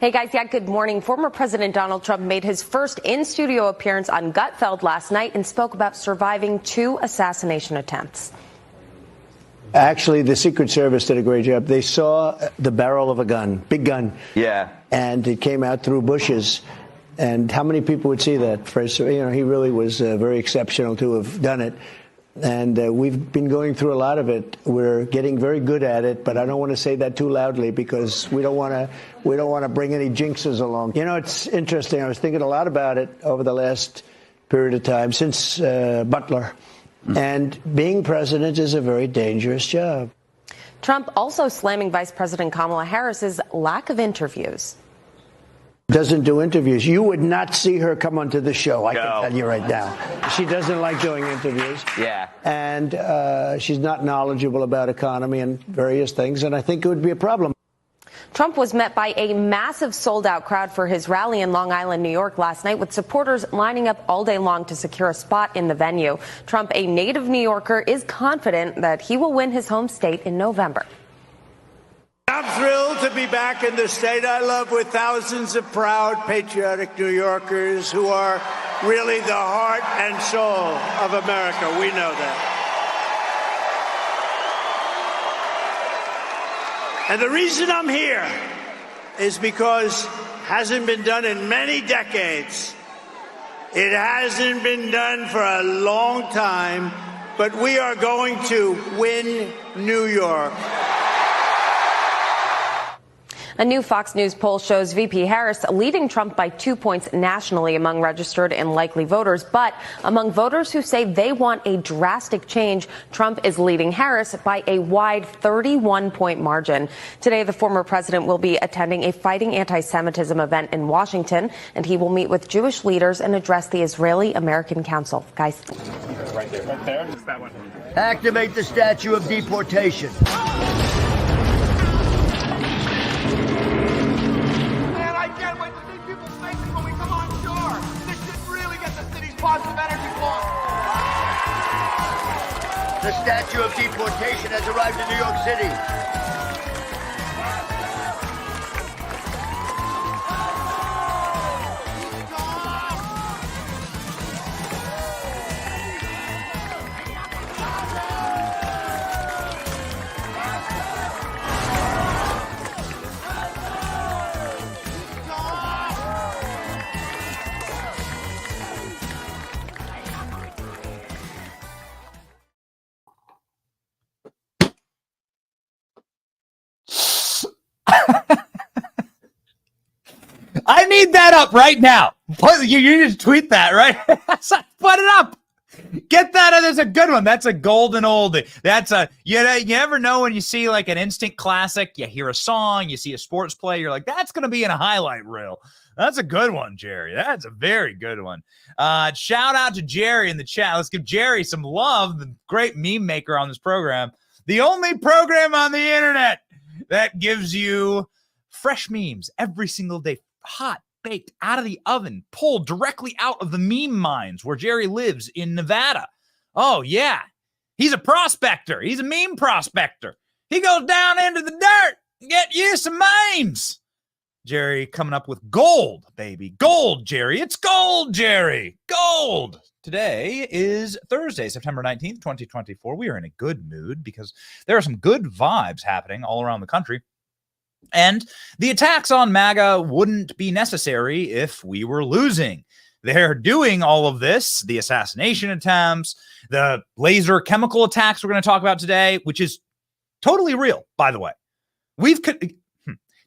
Hey guys, good morning. Former President Donald Trump made his first in-studio appearance on Gutfeld last night and spoke about surviving 2 assassination attempts. Actually, the Secret Service did a great job. They saw the barrel of a gun, big gun. Yeah. And it came out through bushes. And how many people would see that? He really was very exceptional to have done it. And we've been going through a lot of it. We're getting very good at it, but I don't want to say that too loudly because we don't want to bring any jinxes along. You know, it's interesting. I was thinking a lot about it over the last period of time since Butler. And being president is a very dangerous job. Trump also slamming Vice President Kamala Harris's lack of interviews. Doesn't do interviews. You would not see her come onto the show, I can tell you right now. She doesn't like doing interviews. Yeah. And she's not knowledgeable about economy and various things, and I think it would be a problem. Trump was met by a massive sold-out crowd for his rally in Long Island, New York last night, with supporters lining up all day long to secure a spot in the venue. Trump, a native New Yorker, is confident that he will win his home state in November. I'm thrilled to be back in the state I love with thousands of proud, patriotic New Yorkers who are really the heart and soul of America. We know that. And the reason I'm here is because it hasn't been done in many decades. It hasn't been done for a long time, but we are going to win New York. A new Fox News poll shows VP Harris leading Trump by 2 points nationally among registered and likely voters. But among voters who say they want a drastic change, Trump is leading Harris by a wide 31-point margin. Today, the former president will be attending a Fighting Anti-Semitism event in Washington, and he will meet with Jewish leaders and address the Israeli-American Council. Guys. Right there. Just that one. Activate the statute of deportation. Positive energy flow. The statue of deportation has arrived in New York City. I need that up right now. You need to tweet that, right? Put it up. Get that. That's a good one. That's a golden oldie. That's you never know when you see like an instant classic, you hear a song, you see a sports play, you're like, that's going to be in a highlight reel. That's a good one, Jerry. That's a very good one. Shout out to Jerry in the chat. Let's give Jerry some love, the great meme maker on this program. The only program on the internet that gives you fresh memes every single day. Hot, baked, out of the oven, pulled directly out of the meme mines where Jerry lives in Nevada. Oh, yeah. He's a prospector. He's a meme prospector. He goes down into the dirt and get you some memes. Jerry coming up with gold, baby. Gold, Jerry. It's gold, Jerry. Gold. Today is Thursday, September 19th, 2024. We are in a good mood because there are some good vibes happening all around the country. And the attacks on MAGA wouldn't be necessary if we were losing. They're doing all of this, the assassination attempts, the laser chemical attacks we're going to talk about today, which is totally real, by the way. It's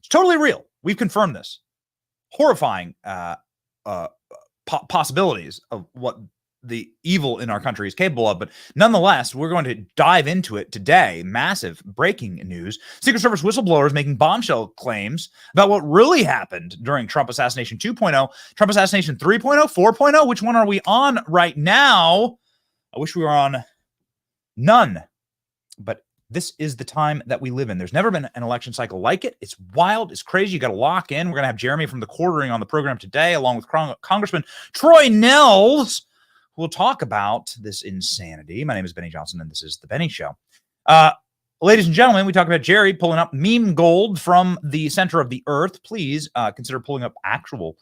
totally real. We've confirmed this. Horrifying possibilities of what the evil in our country is capable of. But nonetheless, we're going to dive into it today. Massive breaking news. Secret Service whistleblowers making bombshell claims about what really happened during Trump Assassination 2.0, Trump Assassination 3.0, 4.0. Which one are we on right now? I wish we were on none. But this is the time that we live in. There's never been an election cycle like it. It's wild. It's crazy. You got to lock in. We're going to have Jeremy from the Quartering on the program today, along with Congressman Troy Nehls. We'll talk about this insanity. My name is Benny Johnson, and this is The Benny Show. ladies and gentlemen, we talk about Jerry pulling up meme gold from the center of the earth. Please consider pulling up actual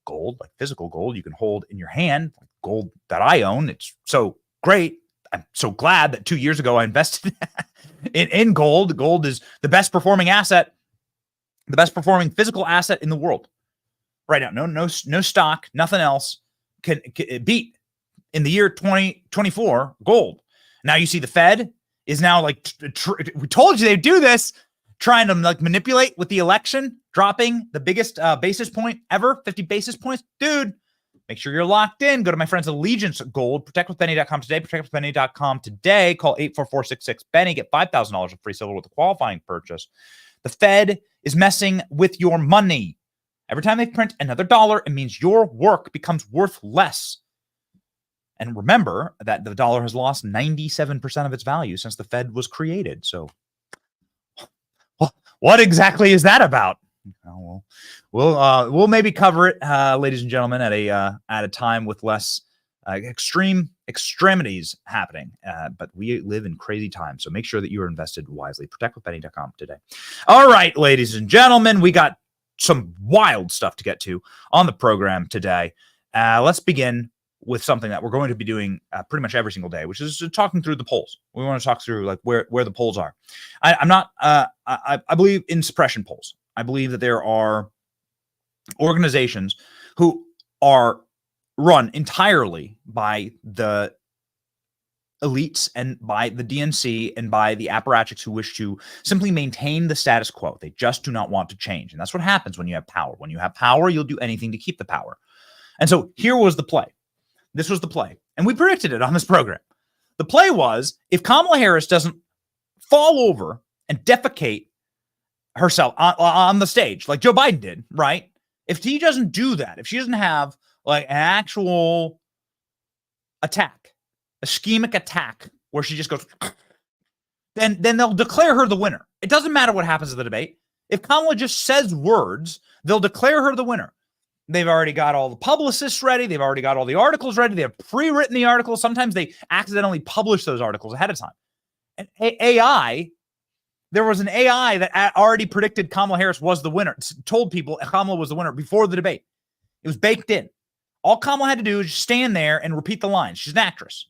gold, like physical gold you can hold in your hand, like gold that I own. It's so great. I'm so glad that 2 years ago I invested in gold. Gold is the best performing asset, the best performing physical asset in the world right now. No stock, nothing else can beat in the year 2024 gold. Now you see the Fed is now like, we told you they'd do this, trying to like manipulate with the election, dropping the biggest basis point ever, 50 basis points. Dude, make sure you're locked in. Go to my friends Allegiance Gold, protectwithbenny.com today, protectwithbenny.com today. Call 844-66-BENNY, get $5,000 of free silver with a qualifying purchase. The Fed is messing with your money. Every time they print another dollar, it means your work becomes worth less. And remember that the dollar has lost 97% of its value since the Fed was created. So what exactly is that about? We'll maybe cover it, ladies and gentlemen, at a time with less extremities happening. But we live in crazy times, so make sure that you are invested wisely. Protectwithbenny.com today. All right, ladies and gentlemen, we got some wild stuff to get to on the program today. Let's begin with something that we're going to be doing pretty much every single day, which is talking through the polls. We want to talk through like where the polls are. I believe in suppression polls. I believe that there are organizations who are run entirely by the elites and by the DNC and by the apparatchiks who wish to simply maintain the status quo. They just do not want to change. And that's what happens when you have power. When you have power, you'll do anything to keep the power. And so here was the play. This was the play. And we predicted it on this program. The play was, if Kamala Harris doesn't fall over and defecate herself on the stage like Joe Biden did, right? If he doesn't do that, if she doesn't have like an actual attack, a schemic attack where she just goes, then they'll declare her the winner. It doesn't matter what happens at the debate. If Kamala just says words, they'll declare her the winner. They've already got all the publicists ready. They've already got all the articles ready. They have pre-written the articles. Sometimes they accidentally publish those articles ahead of time. And AI, there was an AI that already predicted Kamala Harris was the winner, told people Kamala was the winner before the debate. It was baked in. All Kamala had to do is just stand there and repeat the lines. She's an actress.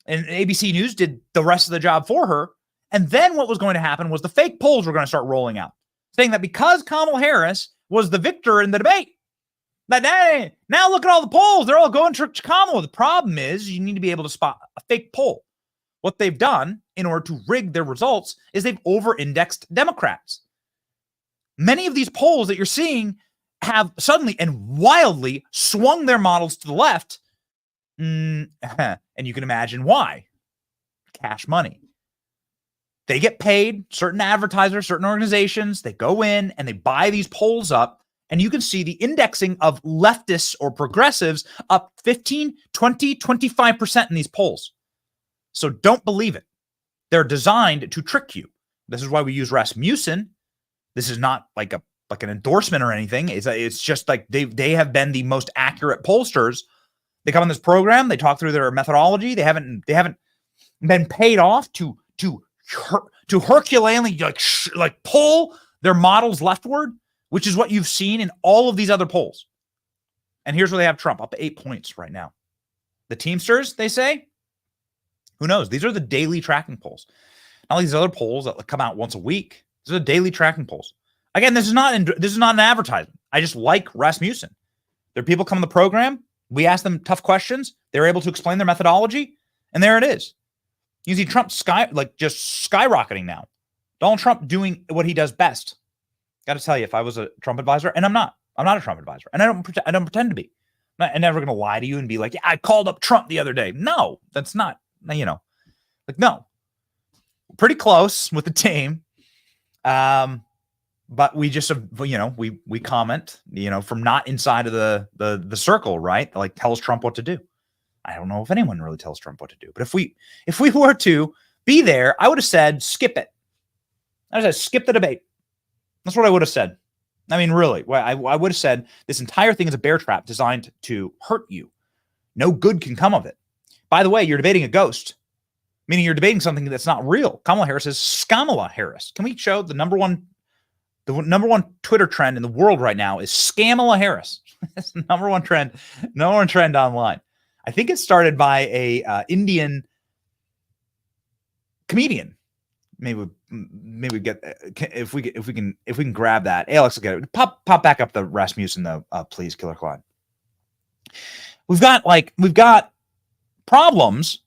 And ABC News did the rest of the job for her. And then what was going to happen was the fake polls were going to start rolling out, saying that because Kamala Harris was the victor in the debate, that now look at all the polls. They're all going to Kamala. The problem is you need to be able to spot a fake poll. What they've done in order to rig their results is they've over-indexed Democrats. Many of these polls that you're seeing have suddenly and wildly swung their models to the left. And you can imagine why. Cash money. They get paid, certain advertisers, certain organizations, they go in and they buy these polls up, and you can see the indexing of leftists or progressives up 15, 20, 25% in these polls. So don't believe it. They're designed to trick you. This is why we use Rasmussen. This is not like an endorsement or anything. It's just like they have been the most accurate pollsters. They come on this program, they talk through their methodology. They haven't been paid off to Herculeanely like pull their models leftward, which is what you've seen in all of these other polls. And here's where they have Trump up 8 points right now. The Teamsters, they say, who knows? These are the daily tracking polls. Not like these other polls that come out once a week. These are the daily tracking polls. Again, this is not an advertisement. I just like Rasmussen. There are people come on the program. We ask them tough questions. They're able to explain their methodology, and there it is. You see Trump just skyrocketing now. Donald Trump doing what he does best. Got to tell you, if I was a Trump advisor, and I'm not a Trump advisor, and I don't pretend to be. I'm never going to lie to you and be like, yeah, I called up Trump the other day. No, that's not, no. Pretty close with the team. But we just, we comment, from not inside of the circle, right? Like tells Trump what to do. I don't know if anyone really tells Trump what to do, but if we were to be there, I would have said, skip it. I would have said, skip the debate. That's what I would have said. I mean, really, I would have said this entire thing is a bear trap designed to hurt you. No good can come of it. By the way, you're debating a ghost. meaning you're debating something that's not real. Kamala Harris is Skamala Harris. Can we show the number one Twitter trend in the world right now is Skamala Harris. It's the number one trend online. I think it started by a Indian comedian. Maybe get if we can grab that. Alex will get it. Pop back up the Rasmussen though, please, Killer Klein. We've got problems.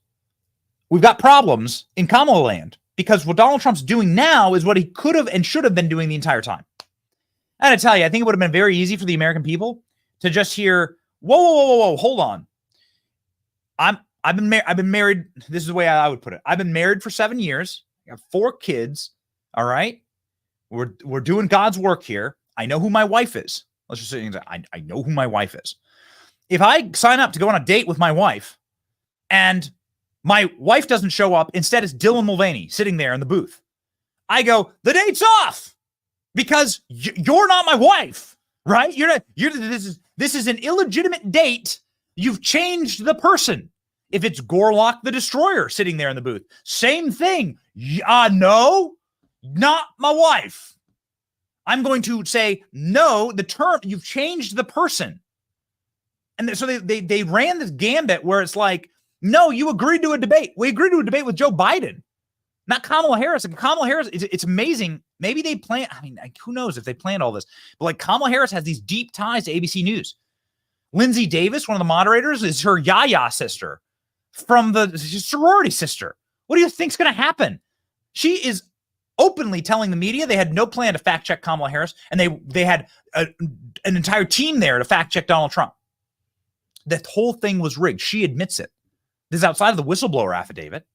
We've got problems in Kamala land because what Donald Trump's doing now is what he could have and should have been doing the entire time. And I tell you, I think it would have been very easy for the American people to just hear, whoa, hold on. I've been married. This is the way I would put it. I've been married for 7 years. I have 4 kids. All right. We're doing God's work here. I know who my wife is. Let's just say I know who my wife is. If I sign up to go on a date with my wife and my wife doesn't show up, instead it's Dylan Mulvaney sitting there in the booth, I go, the date's off because you're not my wife, right? This is an illegitimate date. You've changed the person. If it's Gorlock the Destroyer sitting there in the booth, same thing. No, not my wife. I'm going to say, no, the term, you've changed the person. And so they ran this gambit where it's like, no, you agreed to a debate. We agreed to a debate with Joe Biden, not Kamala Harris. And Kamala Harris, it's amazing. Maybe they plan, I mean, who knows if they planned all this, but like Kamala Harris has these deep ties to ABC News. Lindsay Davis, one of the moderators, is her Yaya sister from the sorority sister. What do you think's going to happen? She is openly telling the media they had no plan to fact check Kamala Harris, and they had an entire team there to fact check Donald Trump. That whole thing was rigged. She admits it. This is outside of the whistleblower affidavit.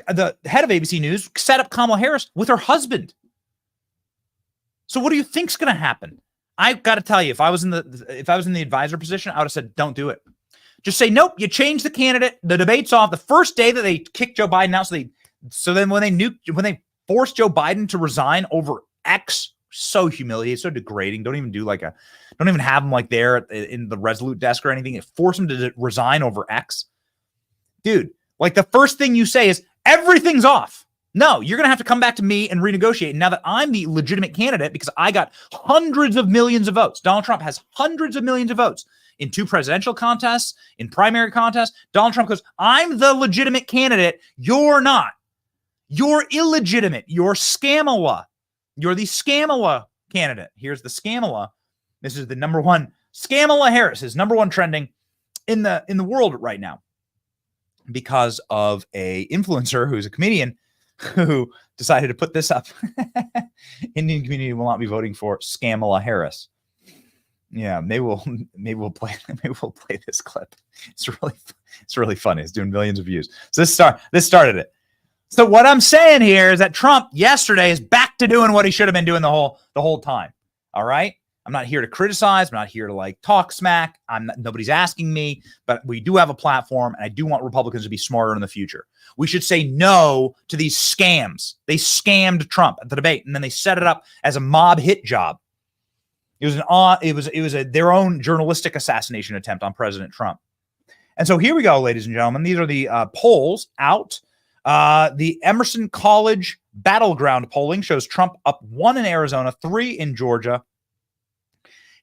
The head of ABC News set up Kamala Harris with her husband. So what do you think's going to happen? I've got to tell you, if I was in the advisor position, I would have said, don't do it. Just say, nope, you changed the candidate. The debate's off. The first day that they kicked Joe Biden out, so then when they forced Joe Biden to resign over X, so humiliating, so degrading. Don't even have him like there in the Resolute desk or anything. It forced him to resign over X. Dude, like the first thing you say is everything's off. No, you're going to have to come back to me and renegotiate. Now that I'm the legitimate candidate because I got hundreds of millions of votes. Donald Trump has hundreds of millions of votes in 2 presidential contests, in primary contests. Donald Trump goes, I'm the legitimate candidate. You're not. You're illegitimate. You're Skamala. You're the Skamala candidate. Here's the Skamala. This is the number one. Skamala Harris is number one trending in the world right now because of a influencer who's a comedian who decided to put this up. Indian community will not be voting for Skamala Harris. Yeah, maybe we'll play this clip. It's really funny. It's doing millions of views. So this started it. So what I'm saying here is that Trump yesterday is back to doing what he should have been doing the whole time. All right. I'm not here to criticize. I'm not here to like talk smack. Nobody's asking me, but we do have a platform, and I do want Republicans to be smarter in the future. We should say no to these scams. They scammed Trump at the debate, and then they set it up as a mob hit job. It was their own journalistic assassination attempt on President Trump. And so here we go, ladies and gentlemen. These are the polls out. The Emerson College battleground polling shows Trump up 1 in Arizona, 3 in Georgia.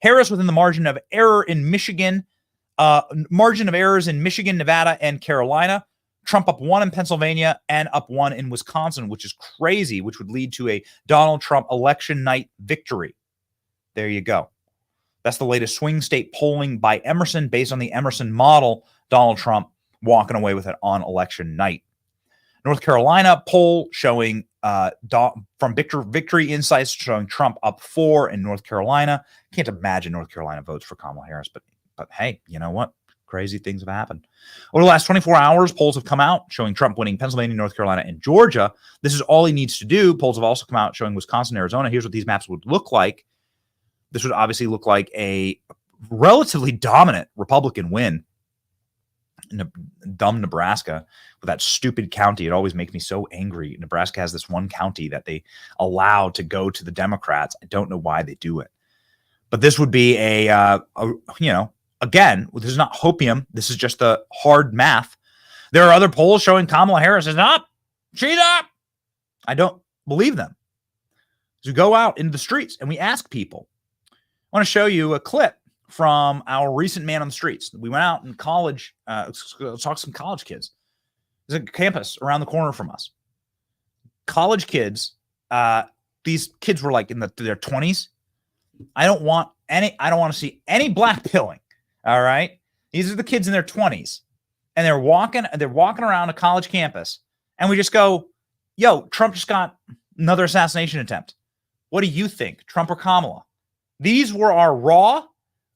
Harris within the margin of error in Michigan, margin of errors in Michigan, Nevada, and Carolina. Trump up 1 in Pennsylvania and up 1 in Wisconsin, which is crazy, which would lead to a Donald Trump election night victory. There you go. That's the latest swing state polling by Emerson based on the Emerson model. Donald Trump walking away with it on election night. North Carolina poll showing from Victory Insights showing Trump up 4 in North Carolina. Can't imagine North Carolina votes for Kamala Harris, but hey, you know what? Crazy things have happened. Over the last 24 hours, polls have come out showing Trump winning Pennsylvania, North Carolina, and Georgia. This is all he needs to do. Polls have also come out showing Wisconsin, Arizona. Here's what these maps would look like. This would obviously look like a relatively dominant Republican win. Dumb Nebraska with that stupid county. It always makes me so angry. Nebraska has this one county that they allow to go to the Democrats. I don't know why they do it, but this would be again, this is not hopium. This is just the hard math. There are other polls showing Kamala Harris is up. She's up. I don't believe them. So we go out into the streets and we ask people. I want to show you a clip from our recent Man on the Streets. We went out in college, talked to some college kids. There's a campus around the corner from us. College kids, these kids were like in their 20s. I don't want to see any black pilling. All right. These are the kids in their 20s. And they're walking around a college campus. And we just go, yo, Trump just got another assassination attempt. What do you think, Trump or Kamala? These were our raw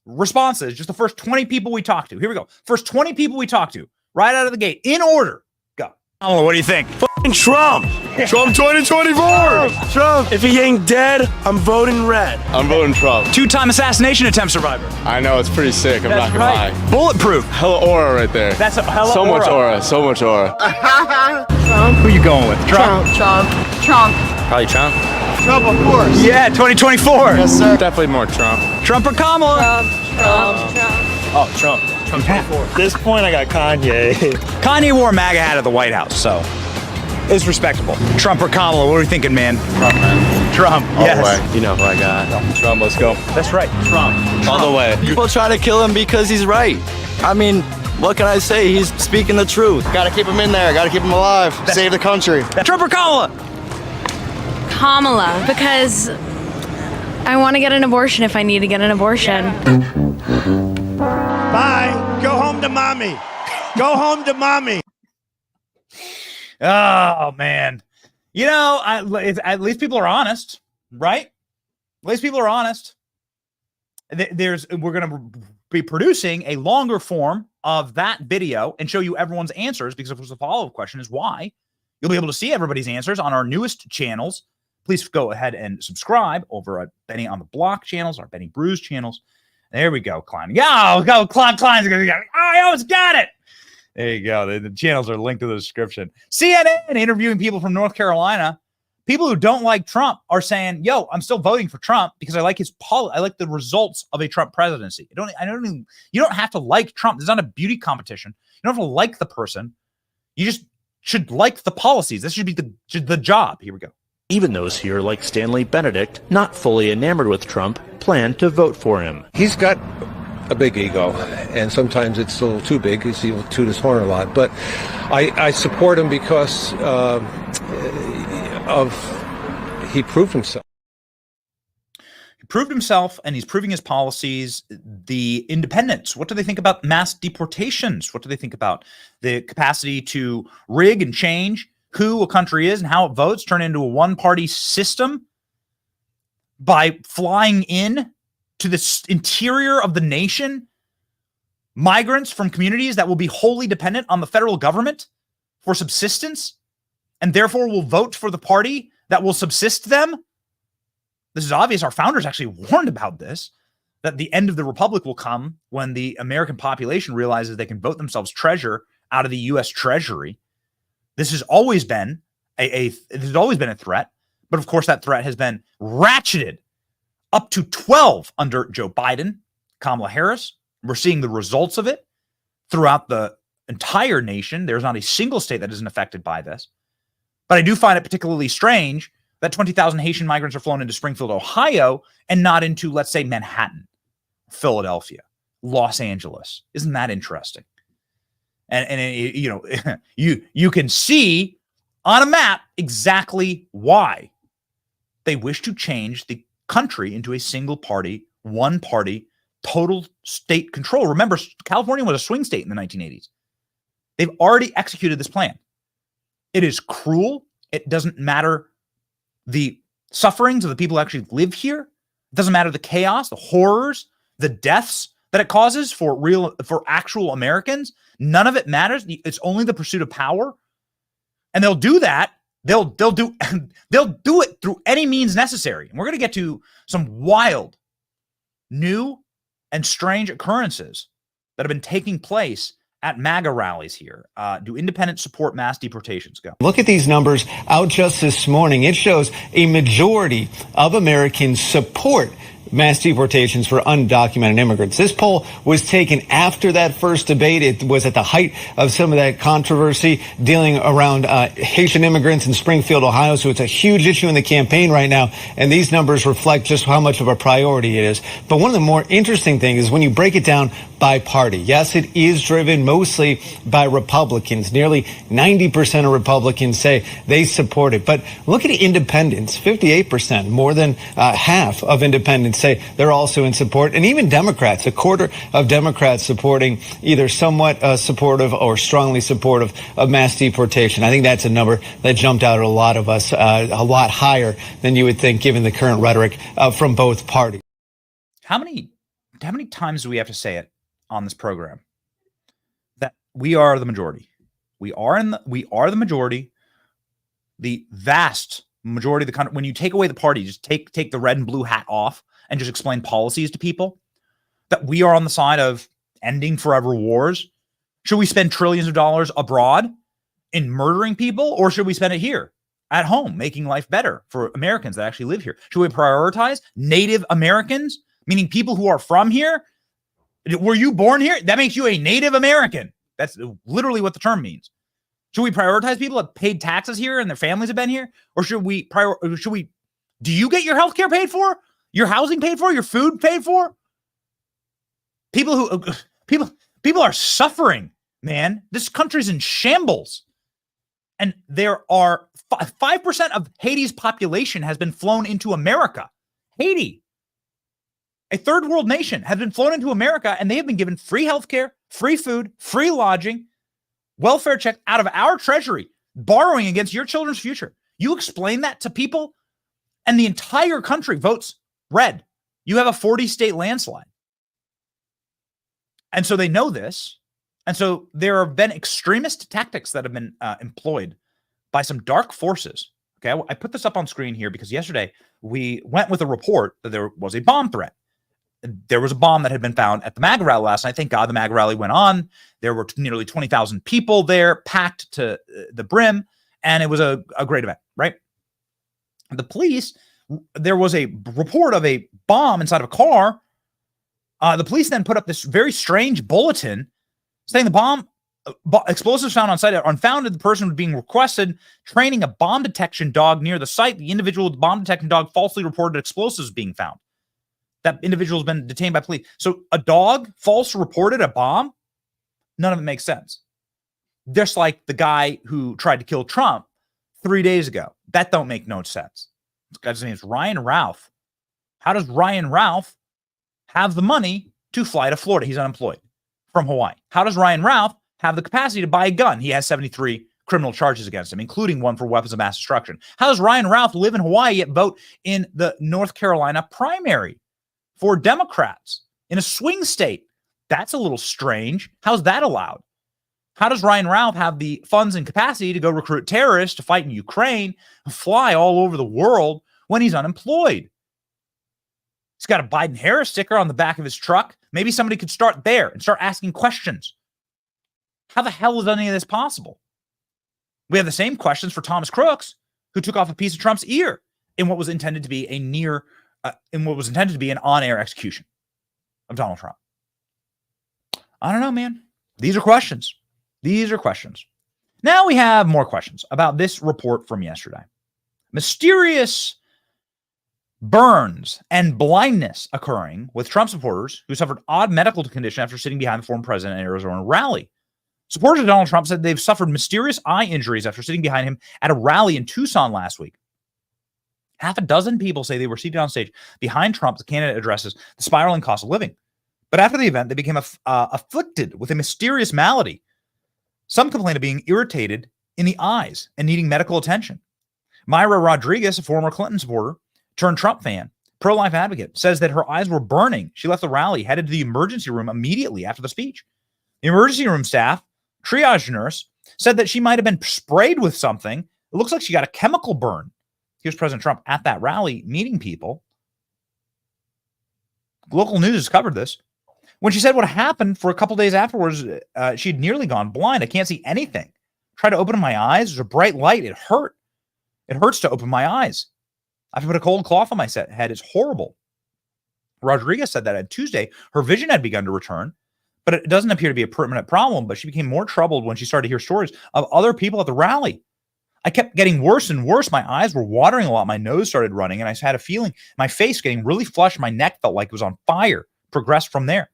responses, just the first 20 people we talked to. Here we go. First 20 people we talked to, right out of the gate, in order. Go. Kamala, what do you think? F***ing Trump. Trump 2024. Trump. If he ain't dead, I'm voting red. I'm voting Trump. Two-time assassination attempt survivor. I know, it's pretty sick. I'm not gonna lie. Bulletproof. Hella aura right there. That's a hella so aura. much aura. So much aura. Trump. Who you going with? Trump. Trump. Probably Trump. Trump, of course. Yeah, 2024. Yes, sir. Definitely more Trump. Trump or Kamala? Oh, Trump. Trump 24. At this point, I got Kanye. Kanye wore a MAGA hat at the White House, so it's respectable. Trump or Kamala? What are we thinking, man? Trump, man. Trump. All yes. the way. You know who I got. Trump, let's go. That's right. Trump. All the way. People try to kill him because he's right. I mean, what can I say? He's speaking the truth. Gotta keep him in there. Gotta keep him alive. Save the country. Trump or Kamala? Kamala, because I want to get an abortion if I need to get an abortion. Bye. Go home to mommy. Go home to mommy. Oh, man. You know, at least people are honest, right? At least people are honest. We're going to be producing a longer form of that video and show you everyone's answers, because of course the follow-up question is why. You'll be able to see everybody's answers on our newest channels. Please go ahead and subscribe over at Benny on the Block channels, our Benny Brews channels. There we go, Klein. Yeah, go, Klein's going to get it. Oh, I almost got it. There you go. The channels are linked to the description. CNN interviewing people from North Carolina. People who don't like Trump are saying, yo, I'm still voting for Trump because I like his I like the results of a Trump presidency. You don't have to like Trump. It's not a beauty competition. You don't have to like the person. You just should like the policies. This should be the job. Here we go. Even those here, like Stanley Benedict, not fully enamored with Trump, plan to vote for him. He's got a big ego, and sometimes it's a little too big. He'll toot his horn a lot. But I support him because he proved himself. He proved himself, and he's proving his policies. The independents, what do they think about mass deportations? What do they think about the capacity to rig and change who a country is and how it votes, turn into a one-party system by flying in to the interior of the nation, migrants from communities that will be wholly dependent on the federal government for subsistence, and therefore will vote for the party that will subsist them? This is obvious. Our founders actually warned about this, that the end of the republic will come when the American population realizes they can vote themselves treasure out of the U.S. Treasury. This has always been a threat, but of course that threat has been ratcheted up to 12 under Joe Biden, Kamala Harris. We're seeing the results of it throughout the entire nation. There's not a single state that isn't affected by this. But I do find it particularly strange that 20,000 Haitian migrants are flown into Springfield, Ohio, and not into, let's say, Manhattan, Philadelphia, Los Angeles. Isn't that interesting? And you know, you can see on a map exactly why they wish to change the country into a single party, one party, total state control. Remember, California was a swing state in the 1980s. They've already executed this plan. It is cruel. It doesn't matter the sufferings of the people who actually live here. It doesn't matter the chaos, the horrors, the deaths that it causes for actual Americans. None of it matters. It's only the pursuit of power. And they'll do that. They'll do it through any means necessary. And we're going to get to some wild, new, and strange occurrences that have been taking place at MAGA rallies here. Do independents support mass deportations? Go. Look at these numbers out just this morning. It shows a majority of Americans support mass deportations for undocumented immigrants. This poll was taken after that first debate. It was at the height of some of that controversy dealing around Haitian immigrants in Springfield, Ohio. So it's a huge issue in the campaign right now. And these numbers reflect just how much of a priority it is. But one of the more interesting things is when you break it down by party. Yes, it is driven mostly by Republicans. Nearly 90% of Republicans say they support it. But look at independents, 58%, more than half of independents say they're also in support. And even Democrats, a quarter of Democrats supporting either somewhat supportive or strongly supportive of mass deportation. I think that's a number that jumped out at a lot of us, a lot higher than you would think given the current rhetoric from both parties. How many times do we have to say it on this program that we are the majority? We are the majority, the vast majority of the country. When you take away the party, just take the red and blue hat off and just explain policies to people, that we are on the side of ending forever wars. Should we spend trillions of dollars abroad in murdering people, or should we spend it here at home, making life better for Americans that actually live here? Should we prioritize Native Americans, meaning people who are from here? Were you born here? That makes you a Native American. That's literally what the term means. Should we prioritize people that paid taxes here and their families have been here? Or should we do you get your health care paid for? Your housing paid for? Your food paid for? People are suffering, man. This country's in shambles. And there are 5% of Haiti's population has been flown into America. Haiti, a third world nation, has been flown into America, and they have been given free healthcare, free food, free lodging, welfare check out of our treasury, borrowing against your children's future. You explain that to people, and the entire country votes red. You have a 40-state landslide. And so they know this. And so there have been extremist tactics that have been employed by some dark forces. Okay, I put this up on screen here because yesterday we went with a report that there was a bomb threat. There was a bomb that had been found at the MAGA rally last night. Thank God the MAGA rally went on. There were nearly 20,000 people there, packed to the brim, and it was a great event, right? The police, there was a report of a bomb inside of a car. The police then put up this very strange bulletin saying the bomb, explosives found on site are unfounded. The person was being requested training a bomb detection dog near the site. The individual with the bomb detection dog falsely reported explosives being found. That individual has been detained by police. So a dog false reported a bomb? None of it makes sense. Just like the guy who tried to kill Trump 3 days ago. That don't make no sense. This guy's name is Ryan Ralph. How does Ryan Ralph have the money to fly to Florida? He's unemployed from Hawaii. How does Ryan Ralph have the capacity to buy a gun? He has 73 criminal charges against him, including one for weapons of mass destruction. How does Ryan Ralph live in Hawaii yet vote in the North Carolina primary for Democrats in a swing state? That's a little strange. How's that allowed? How does Ryan Ralph have the funds and capacity to go recruit terrorists to fight in Ukraine and fly all over the world when he's unemployed? He's got a Biden-Harris sticker on the back of his truck. Maybe somebody could start there and start asking questions. How the hell is any of this possible? We have the same questions for Thomas Crooks, who took off a piece of Trump's ear in what was intended to be an on-air execution of Donald Trump. I don't know, man. These are questions. Now we have more questions about this report from yesterday. Mysterious burns and blindness occurring with Trump supporters who suffered odd medical condition after sitting behind the former president at an Arizona rally. Supporters of Donald Trump said they've suffered mysterious eye injuries after sitting behind him at a rally in Tucson last week. Half a dozen people say they were seated on stage behind Trump as the candidate addresses the spiraling cost of living. But after the event, they became afflicted with a mysterious malady. Some complained of being irritated in the eyes and needing medical attention. Myra Rodriguez, a former Clinton supporter turned Trump fan, pro-life advocate, says that her eyes were burning. She left the rally, headed to the emergency room immediately after the speech. The emergency room staff, triage nurse, said that she might have been sprayed with something. It looks like she got a chemical burn. Here's President Trump at that rally meeting people. Local news has covered this. When she said what happened for a couple days afterwards, she'd nearly gone blind. I can't see anything. Tried to open my eyes. There's a bright light. It hurt. It hurts to open my eyes. I have to put a cold cloth on my head. It's horrible. Rodriguez said that on Tuesday, her vision had begun to return, but it doesn't appear to be a permanent problem. But she became more troubled when she started to hear stories of other people at the rally. I kept getting worse and worse. My eyes were watering a lot. My nose started running, and I had a feeling my face getting really flushed. My neck felt like it was on fire. Progressed from there.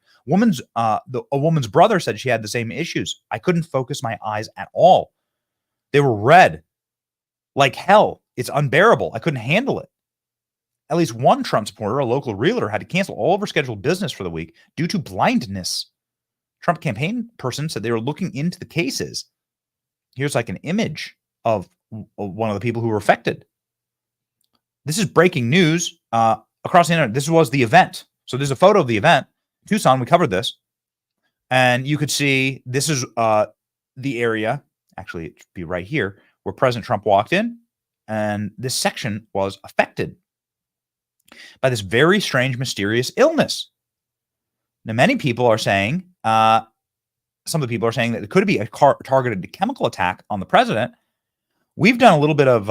A woman's brother said she had the same issues. I couldn't focus my eyes at all. They were red like hell. It's unbearable. I couldn't handle it. At least one Trump supporter, a local realtor, had to cancel all of her scheduled business for the week due to blindness. Trump campaign person said they were looking into the cases. Here's like an image of one of the people who were affected. This is breaking news across the internet. This was the event. So there's a photo of the event. Tucson, we covered this. And you could see this is the area, actually it should be right here, where President Trump walked in. And this section was affected by this very strange, mysterious illness. Now, many people are saying, some of the people are saying that it could be a targeted chemical attack on the president. We've done a little bit of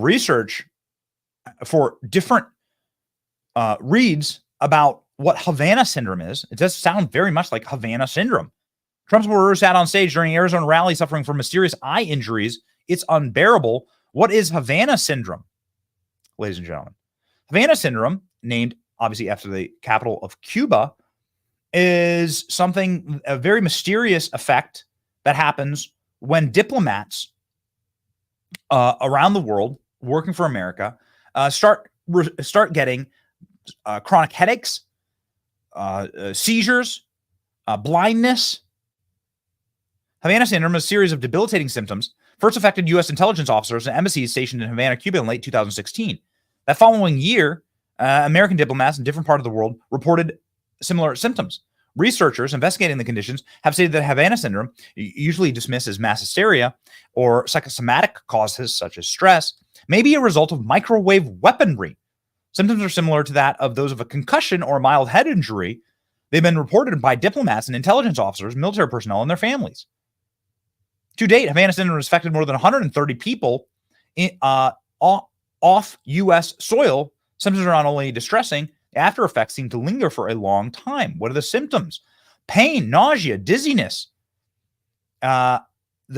research for different reads about what Havana syndrome is. It does sound very much like Havana syndrome. Trump supporters sat on stage during an Arizona rally suffering from mysterious eye injuries. It's unbearable. What is Havana syndrome, ladies and gentlemen? Havana syndrome, named obviously after the capital of Cuba, is a very mysterious effect that happens when diplomats around the world working for America start getting chronic headaches, seizures, blindness. Havana syndrome is a series of debilitating symptoms. First affected U.S. intelligence officers and embassies stationed in Havana, Cuba in late 2016. That following year, American diplomats in different parts of the world reported similar symptoms. Researchers investigating the conditions have stated that Havana syndrome, usually dismissed as mass hysteria or psychosomatic causes such as stress, may be a result of microwave weaponry. Symptoms are similar to that of those of a concussion or a mild head injury. They've been reported by diplomats and intelligence officers, military personnel, and their families. To date, Havana syndrome has affected more than 130 people off U.S. soil. Symptoms are not only distressing, after effects seem to linger for a long time. What are the symptoms? Pain, nausea, dizziness. The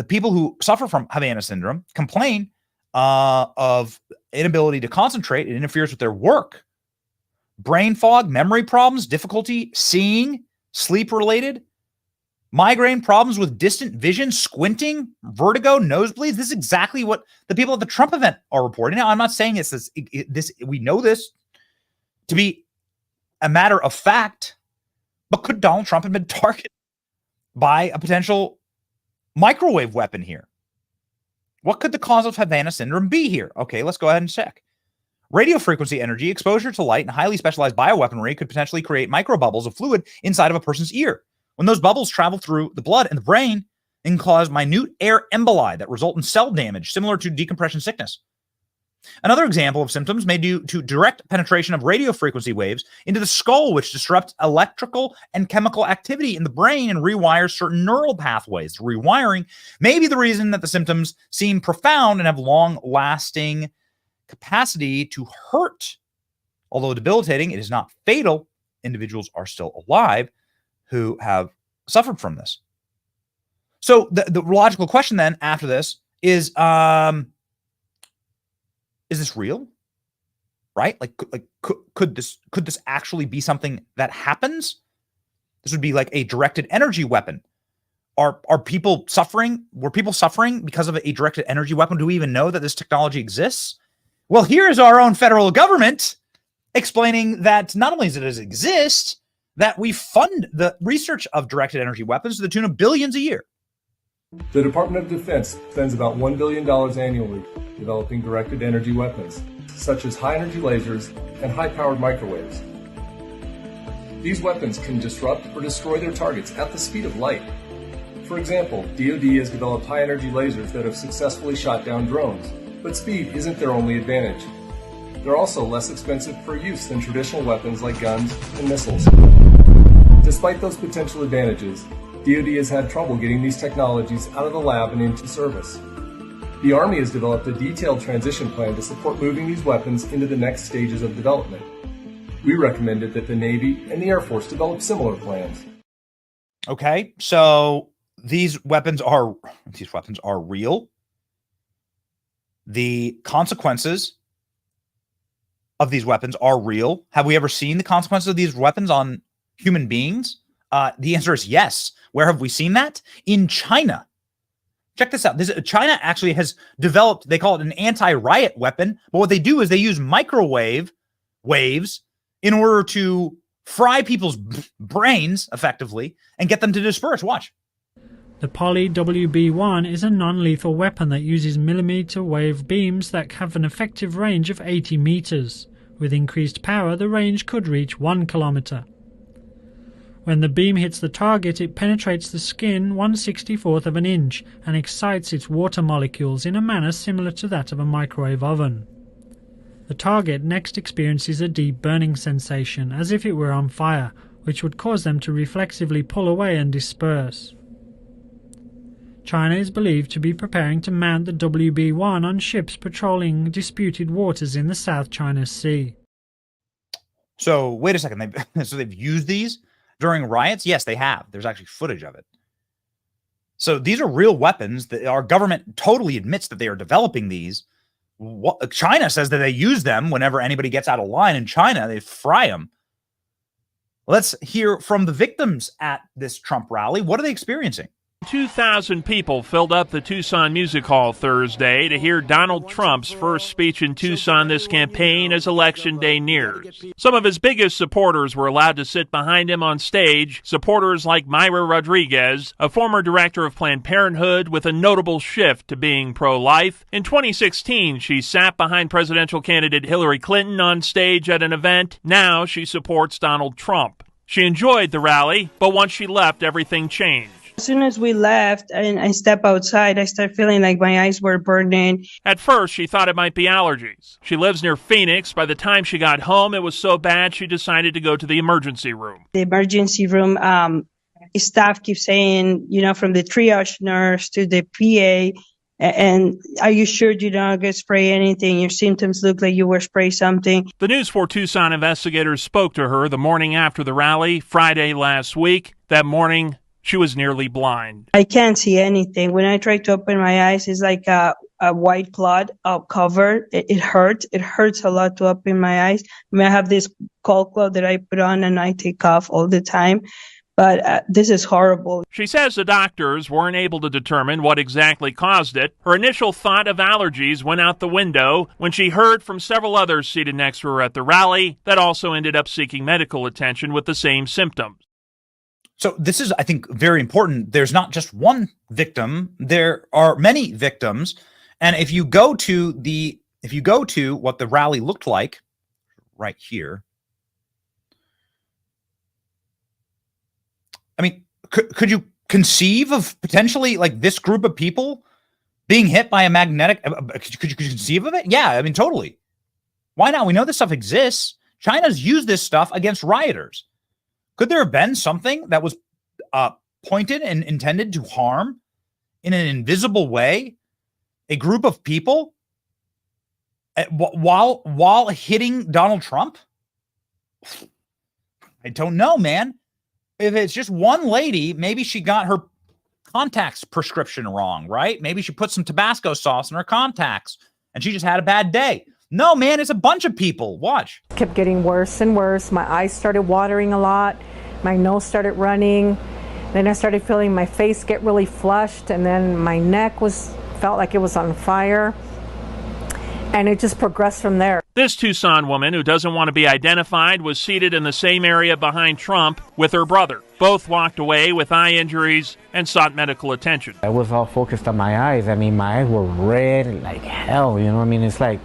people who suffer from Havana syndrome complain of inability to concentrate. It interferes with their work. Brain fog, memory problems, difficulty seeing, sleep-related. Migraine problems with distant vision, squinting, vertigo, nosebleeds. This is exactly what the people at the Trump event are reporting. Now, I'm not saying it's this. We know this to be a matter of fact, but could Donald Trump have been targeted by a potential microwave weapon here? What could the cause of Havana syndrome be here? Okay, let's go ahead and check. Radio frequency energy, exposure to light, and highly specialized bioweaponry could potentially create microbubbles of fluid inside of a person's ear. When those bubbles travel through the blood and the brain, it can cause minute air emboli that result in cell damage, similar to decompression sickness. Another example of symptoms may be due to direct penetration of radio frequency waves into the skull, which disrupts electrical and chemical activity in the brain and rewires certain neural pathways. Rewiring may be the reason that the symptoms seem profound and have long-lasting capacity to hurt. Although debilitating, it is not fatal. Individuals are still alive who have suffered from this. So the logical question then after this is this real? Right? Like could this actually be something that happens? This would be like a directed energy weapon. Are people suffering? Were people suffering because of a directed energy weapon? Do we even know that this technology exists? Well, here is our own federal government explaining that not only does it exist, that we fund the research of directed energy weapons to the tune of billions a year. The Department of Defense spends about $1 billion annually developing directed energy weapons, such as high-energy lasers and high-powered microwaves. These weapons can disrupt or destroy their targets at the speed of light. For example, DoD has developed high-energy lasers that have successfully shot down drones, but speed isn't their only advantage. They're also less expensive per use than traditional weapons like guns and missiles. Despite those potential advantages, DoD has had trouble getting these technologies out of the lab and into service. The Army has developed a detailed transition plan to support moving these weapons into the next stages of development. We recommended that the Navy and the Air Force develop similar plans. Okay, so these weapons are real. The consequences of these weapons are real. Have we ever seen the consequences of these weapons on human beings? The answer is yes. Where have we seen that? In China. Check this out. China actually has developed, they call it an anti-riot weapon, but what they do is they use microwave waves in order to fry people's brains, effectively, and get them to disperse. Watch. The Poly WB-1 is a non-lethal weapon that uses millimeter wave beams that have an effective range of 80 meters. With increased power, the range could reach 1 kilometer. When the beam hits the target, it penetrates the skin 1/64th of an inch and excites its water molecules in a manner similar to that of a microwave oven. The target next experiences a deep burning sensation, as if it were on fire, which would cause them to reflexively pull away and disperse. China is believed to be preparing to mount the WB-1 on ships patrolling disputed waters in the South China Sea. So, wait a second. They've used these during riots? Yes, they have. There's actually footage of it. So these are real weapons that our government totally admits that they are developing these. China says that they use them whenever anybody gets out of line in China. They fry them. Let's hear from the victims at this Trump rally. What are they experiencing? 2,000 people filled up the Tucson Music Hall Thursday to hear Donald Trump's first speech in Tucson this campaign as Election Day nears. Some of his biggest supporters were allowed to sit behind him on stage, supporters like Myra Rodriguez, a former director of Planned Parenthood with a notable shift to being pro-life. In 2016, she sat behind presidential candidate Hillary Clinton on stage at an event. Now she supports Donald Trump. She enjoyed the rally, but once she left, everything changed. As soon as we left and I stepped outside, I started feeling like my eyes were burning. At first, she thought it might be allergies. She lives near Phoenix. By the time she got home, it was so bad she decided to go to the emergency room. The emergency room staff keeps saying, from the triage nurse to the PA, and are you sure you don't get spray anything? Your symptoms look like you were sprayed something. The News 4 Tucson investigators spoke to her the morning after the rally, Friday last week. That morning, she was nearly blind. I can't see anything. When I try to open my eyes, it's like a white cloud covered. It hurts. It hurts a lot to open my eyes. I have this cold cloth that I put on and I take off all the time. But this is horrible. She says the doctors weren't able to determine what exactly caused it. Her initial thought of allergies went out the window when she heard from several others seated next to her at the rally that also ended up seeking medical attention with the same symptoms. So this is, I think, very important. There's not just one victim. There are many victims. And if you go to what the rally looked like right here, I mean, could you conceive of potentially like this group of people being hit by a magnetic? Could you conceive of it? Yeah, I mean, totally. Why not? We know this stuff exists. China's used this stuff against rioters. Could there have been something that was pointed and intended to harm in an invisible way a group of people while hitting Donald Trump? I don't know, man. If it's just one lady, maybe she got her contacts prescription wrong, right? Maybe she put some Tabasco sauce in her contacts and she just had a bad day. No, man, it's a bunch of people. Watch. Kept getting worse and worse. My eyes started watering a lot. My nose started running. Then I started feeling my face get really flushed, and then my neck felt like it was on fire. And it just progressed from there. This Tucson woman, who doesn't want to be identified, was seated in the same area behind Trump with her brother. Both walked away with eye injuries and sought medical attention. I was all focused on my eyes. I mean, my eyes were red like hell, I mean, it's like,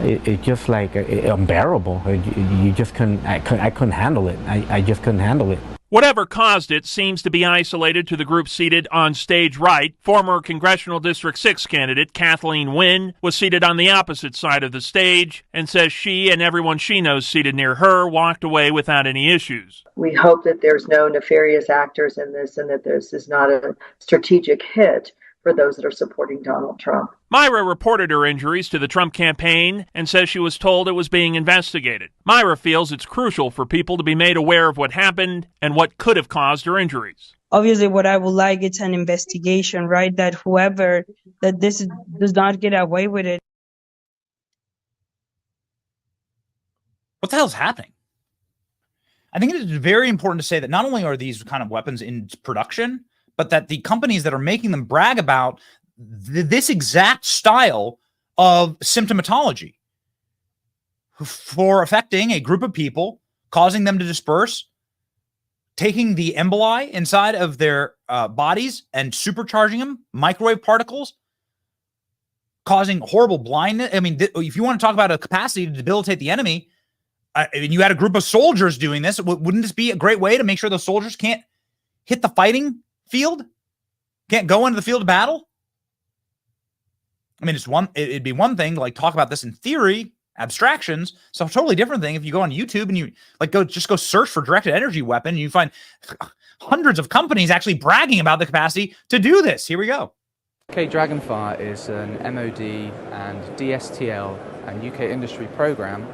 it just like unbearable. You just couldn't, I couldn't handle it. I just couldn't handle it. Whatever caused it seems to be isolated to the group seated on stage right. Former Congressional District 6 candidate Kathleen Wynne was seated on the opposite side of the stage and says she and everyone she knows seated near her walked away without any issues. We hope that there's no nefarious actors in this and that this is not a strategic hit. for those that are supporting Donald Trump. Myra reported her injuries to the Trump campaign and says she was told it was being investigated. Myra feels it's crucial for people to be made aware of what happened and what could have caused her injuries. Obviously, what I would like is an investigation, right? That whoever that this does not get away with it. What the hell is happening? I think it is very important to say that not only are these kind of weapons in production, but that the companies that are making them brag about this exact style of symptomatology for affecting a group of people, causing them to disperse, taking the emboli inside of their bodies and supercharging them, microwave particles, causing horrible blindness. I mean, if you want to talk about a capacity to debilitate the enemy, and you had a group of soldiers doing this, wouldn't this be a great way to make sure those soldiers can't hit the fighting field, can't go into the field of battle? I mean, it'd be one thing to like talk about this in theory, abstractions. So a totally different thing if you go on YouTube and you like go search for directed energy weapon, and you find hundreds of companies actually bragging about the capacity to do this. Here we go. UK Dragonfire is an MOD and DSTL and UK industry program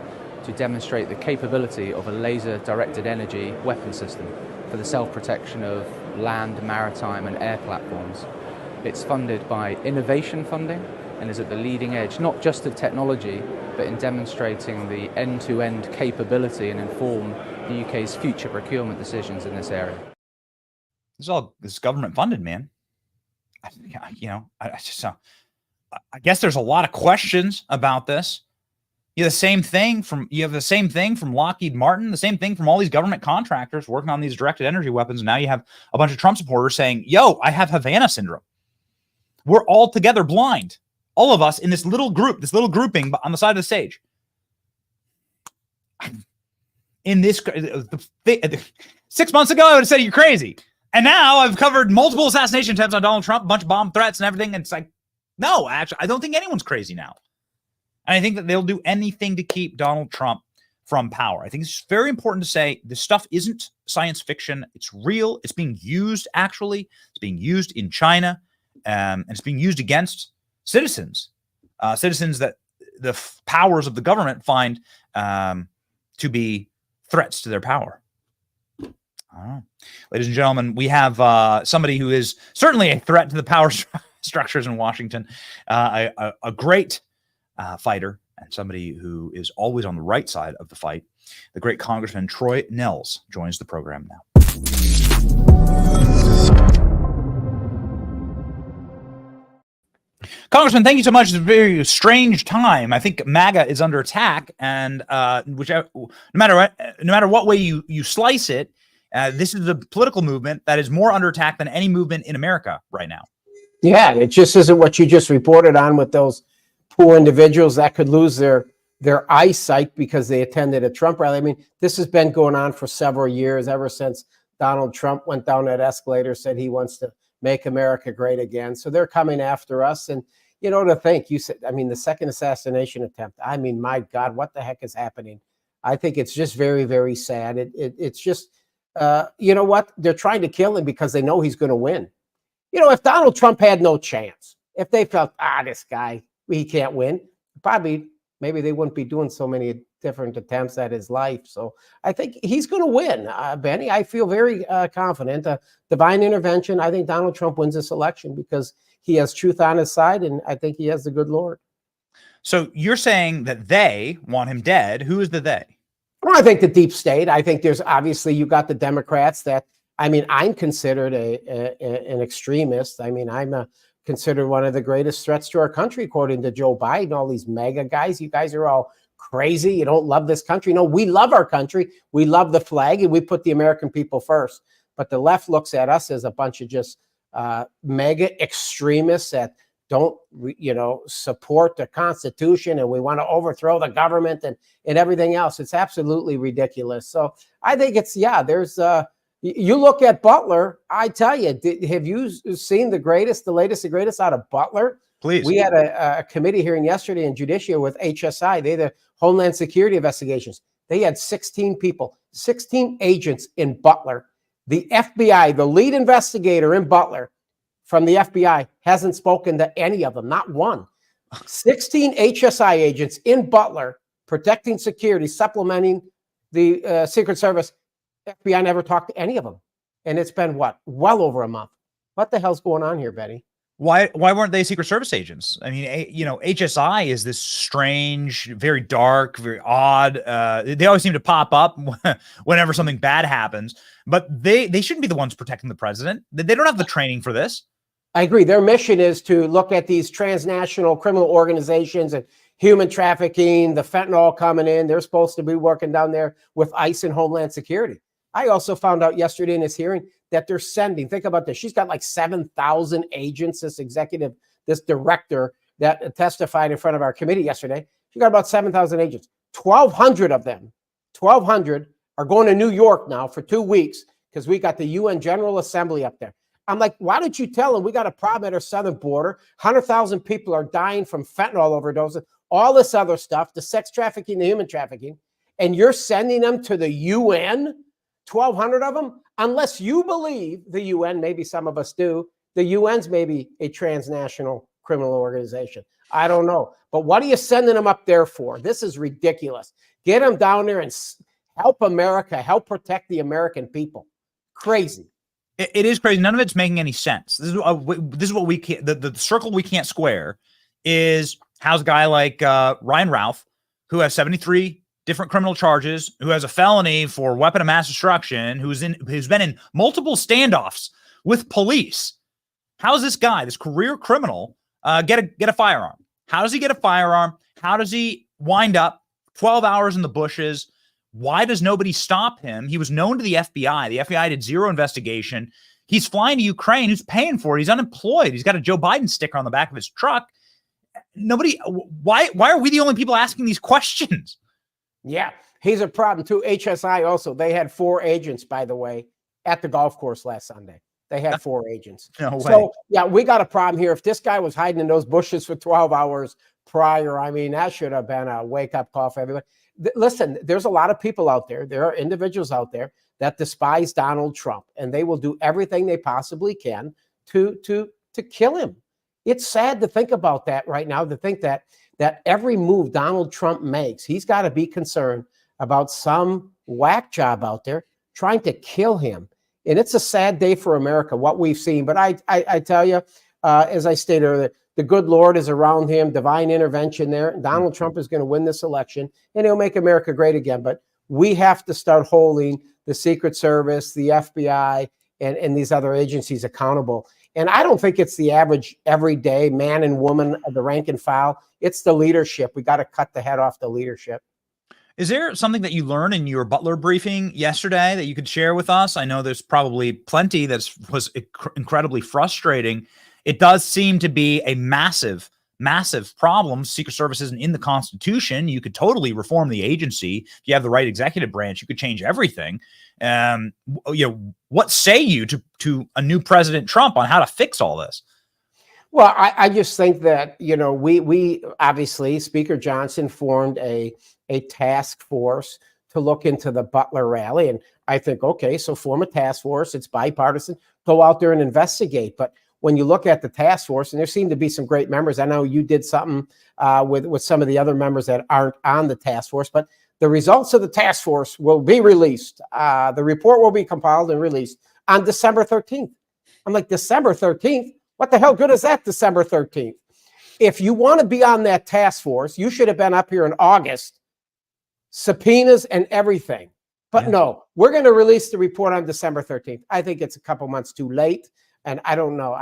to demonstrate the capability of a laser-directed energy weapon system for the self-protection of land, maritime and air platforms. It's funded by innovation funding and is at the leading edge, not just of technology, but in demonstrating the end-to-end capability and inform the UK's future procurement decisions in this area. This is government funded, man. I guess there's a lot of questions about this. You have the same thing from Lockheed Martin, the same thing from all these government contractors working on these directed energy weapons. And now you have a bunch of Trump supporters saying, yo, I have Havana syndrome. We're all together blind. All of us in this little group, this little grouping on the side of the stage. In this, 6 months ago, I would have said you're crazy. And now I've covered multiple assassination attempts on Donald Trump, a bunch of bomb threats and everything. And it's like, no, actually, I don't think anyone's crazy now. And I think that they'll do anything to keep Donald Trump from power. I think it's very important to say this stuff isn't science fiction. It's real. It's being used, actually. It's being used in China. And it's being used against citizens. Citizens that the powers of the government find to be threats to their power. Ladies and gentlemen, we have somebody who is certainly a threat to the power structures in Washington. A great fighter and somebody who is always on the right side of the fight. The great Congressman Troy Nehls joins the program now. Congressman, thank you so much. It's a very strange time. I think MAGA is under attack, and no matter what way you slice it, this is a political movement that is more under attack than any movement in America right now. Yeah, it just isn't what you just reported on with those poor individuals that could lose their eyesight because they attended a Trump rally. I mean, this has been going on for several years, ever since Donald Trump went down that escalator, said he wants to make America great again. So they're coming after us. And, you know, to think, you said, I mean, the second assassination attempt, I mean, my God, what the heck is happening? I think it's just very, very sad. It's just, you know what? They're trying to kill him because they know he's going to win. You know, if Donald Trump had no chance, if they felt, this guy, he can't win, maybe they wouldn't be doing so many different attempts at his life. So I think he's going to win, Benny. I feel very confident. Divine intervention. I think Donald Trump wins this election because he has truth on his side, and I think he has the good Lord. So you're saying that they want him dead. Who is the they? Well, I think the deep state. I think there's obviously, you got the Democrats that, I mean, I'm considered an extremist. I mean, I'm considered one of the greatest threats to our country, according to Joe Biden. All these MAGA guys, you guys are all crazy. You don't love this country. No, we love our country. We love the flag, and we put the American people first. But the left looks at us as a bunch of just MAGA extremists that don't, support the Constitution, and we want to overthrow the government and everything else. It's absolutely ridiculous. So I think it's, there's, you look at Butler, I tell you, have you seen the latest and greatest out of Butler? Please. We had a committee hearing yesterday in Judiciary with HSI. They, the Homeland Security Investigations. They had 16 people, 16 agents in Butler. The FBI, the lead investigator in Butler, from the FBI hasn't spoken to any of them, not one. 16 HSI agents in Butler protecting security, supplementing the Secret Service. FBI never talked to any of them. And it's been, what, well over a month. What the hell's going on here, Betty? Why weren't they Secret Service agents? I mean, HSI is this strange, very dark, very odd. They always seem to pop up whenever something bad happens, but they shouldn't be the ones protecting the president. They don't have the training for this. I agree. Their mission is to look at these transnational criminal organizations and human trafficking, the fentanyl coming in. They're supposed to be working down there with ICE and Homeland Security. I also found out yesterday in this hearing that they're sending, think about this, she's got like 7,000 agents, this director that testified in front of our committee yesterday. She got about 7,000 agents. 1,200 of them, 1,200 are going to New York now for 2 weeks because we got the UN General Assembly up there. I'm like, why don't you tell them we got a problem at our southern border? 100,000 people are dying from fentanyl overdoses, all this other stuff, the sex trafficking, the human trafficking, and you're sending them to the UN? 1,200 of them, unless you believe the UN, maybe some of us do, the UN's maybe a transnational criminal organization. I don't know. But what are you sending them up there for? This is ridiculous. Get them down there and help America, help protect the American people. Crazy. It is crazy. None of it's making any sense. This is what we can't, the circle we can't square is how's a guy like Ryan Ralph, who has 73 different criminal charges, who has a felony for weapon of mass destruction, who's been in multiple standoffs with police. How's this guy, this career criminal, get a firearm? How does he get a firearm? How does he wind up 12 hours in the bushes? Why does nobody stop him? He was known to the FBI. The FBI did zero investigation. He's flying to Ukraine. Who's paying for it? He's unemployed. He's got a Joe Biden sticker on the back of his truck. Nobody. Why are we the only people asking these questions? Yeah, he's a problem too. HSI also, they had 4 agents, by the way, at the golf course last Sunday. They had 4 agents. No way. So, yeah, we got a problem here. If this guy was hiding in those bushes for 12 hours prior, I mean, that should have been a wake-up call for everybody. Listen, there's a lot of people out there. There are individuals out there that despise Donald Trump, and they will do everything they possibly can to kill him. It's sad to think about that right now, to think that every move Donald Trump makes, he's got to be concerned about some whack job out there trying to kill him. And it's a sad day for America, what we've seen. But I tell you, as I stated earlier, the good Lord is around him, divine intervention there. Donald Trump is going to win this election, and he'll make America great again. But we have to start holding the Secret Service, the FBI, and these other agencies accountable. And I don't think it's the average everyday man and woman of the rank and file. It's the leadership. We got to cut the head off the leadership. Is there something that you learned in your Butler briefing yesterday that you could share with us? I know there's probably plenty that was incredibly frustrating. It does seem to be a massive, massive problem. Secret Service isn't in the Constitution. You could totally reform the agency. If you have the right executive branch, you could change everything. What say you to a new President Trump on how to fix all this? Well, I just think that, we obviously, Speaker Johnson formed a task force to look into the Butler rally. And I think, okay, so form a task force. It's bipartisan. Go out there and investigate. But when you look at the task force, and there seem to be some great members. I know you did something with some of the other members that aren't on the task force, but the results of the task force will be released. The report will be compiled and released on December 13th. I'm like, December 13th? What the hell good is that, December 13th? If you want to be on that task force, you should have been up here in August, subpoenas and everything. But no, we're going to release the report on December 13th. I think it's a couple months too late. And I don't know.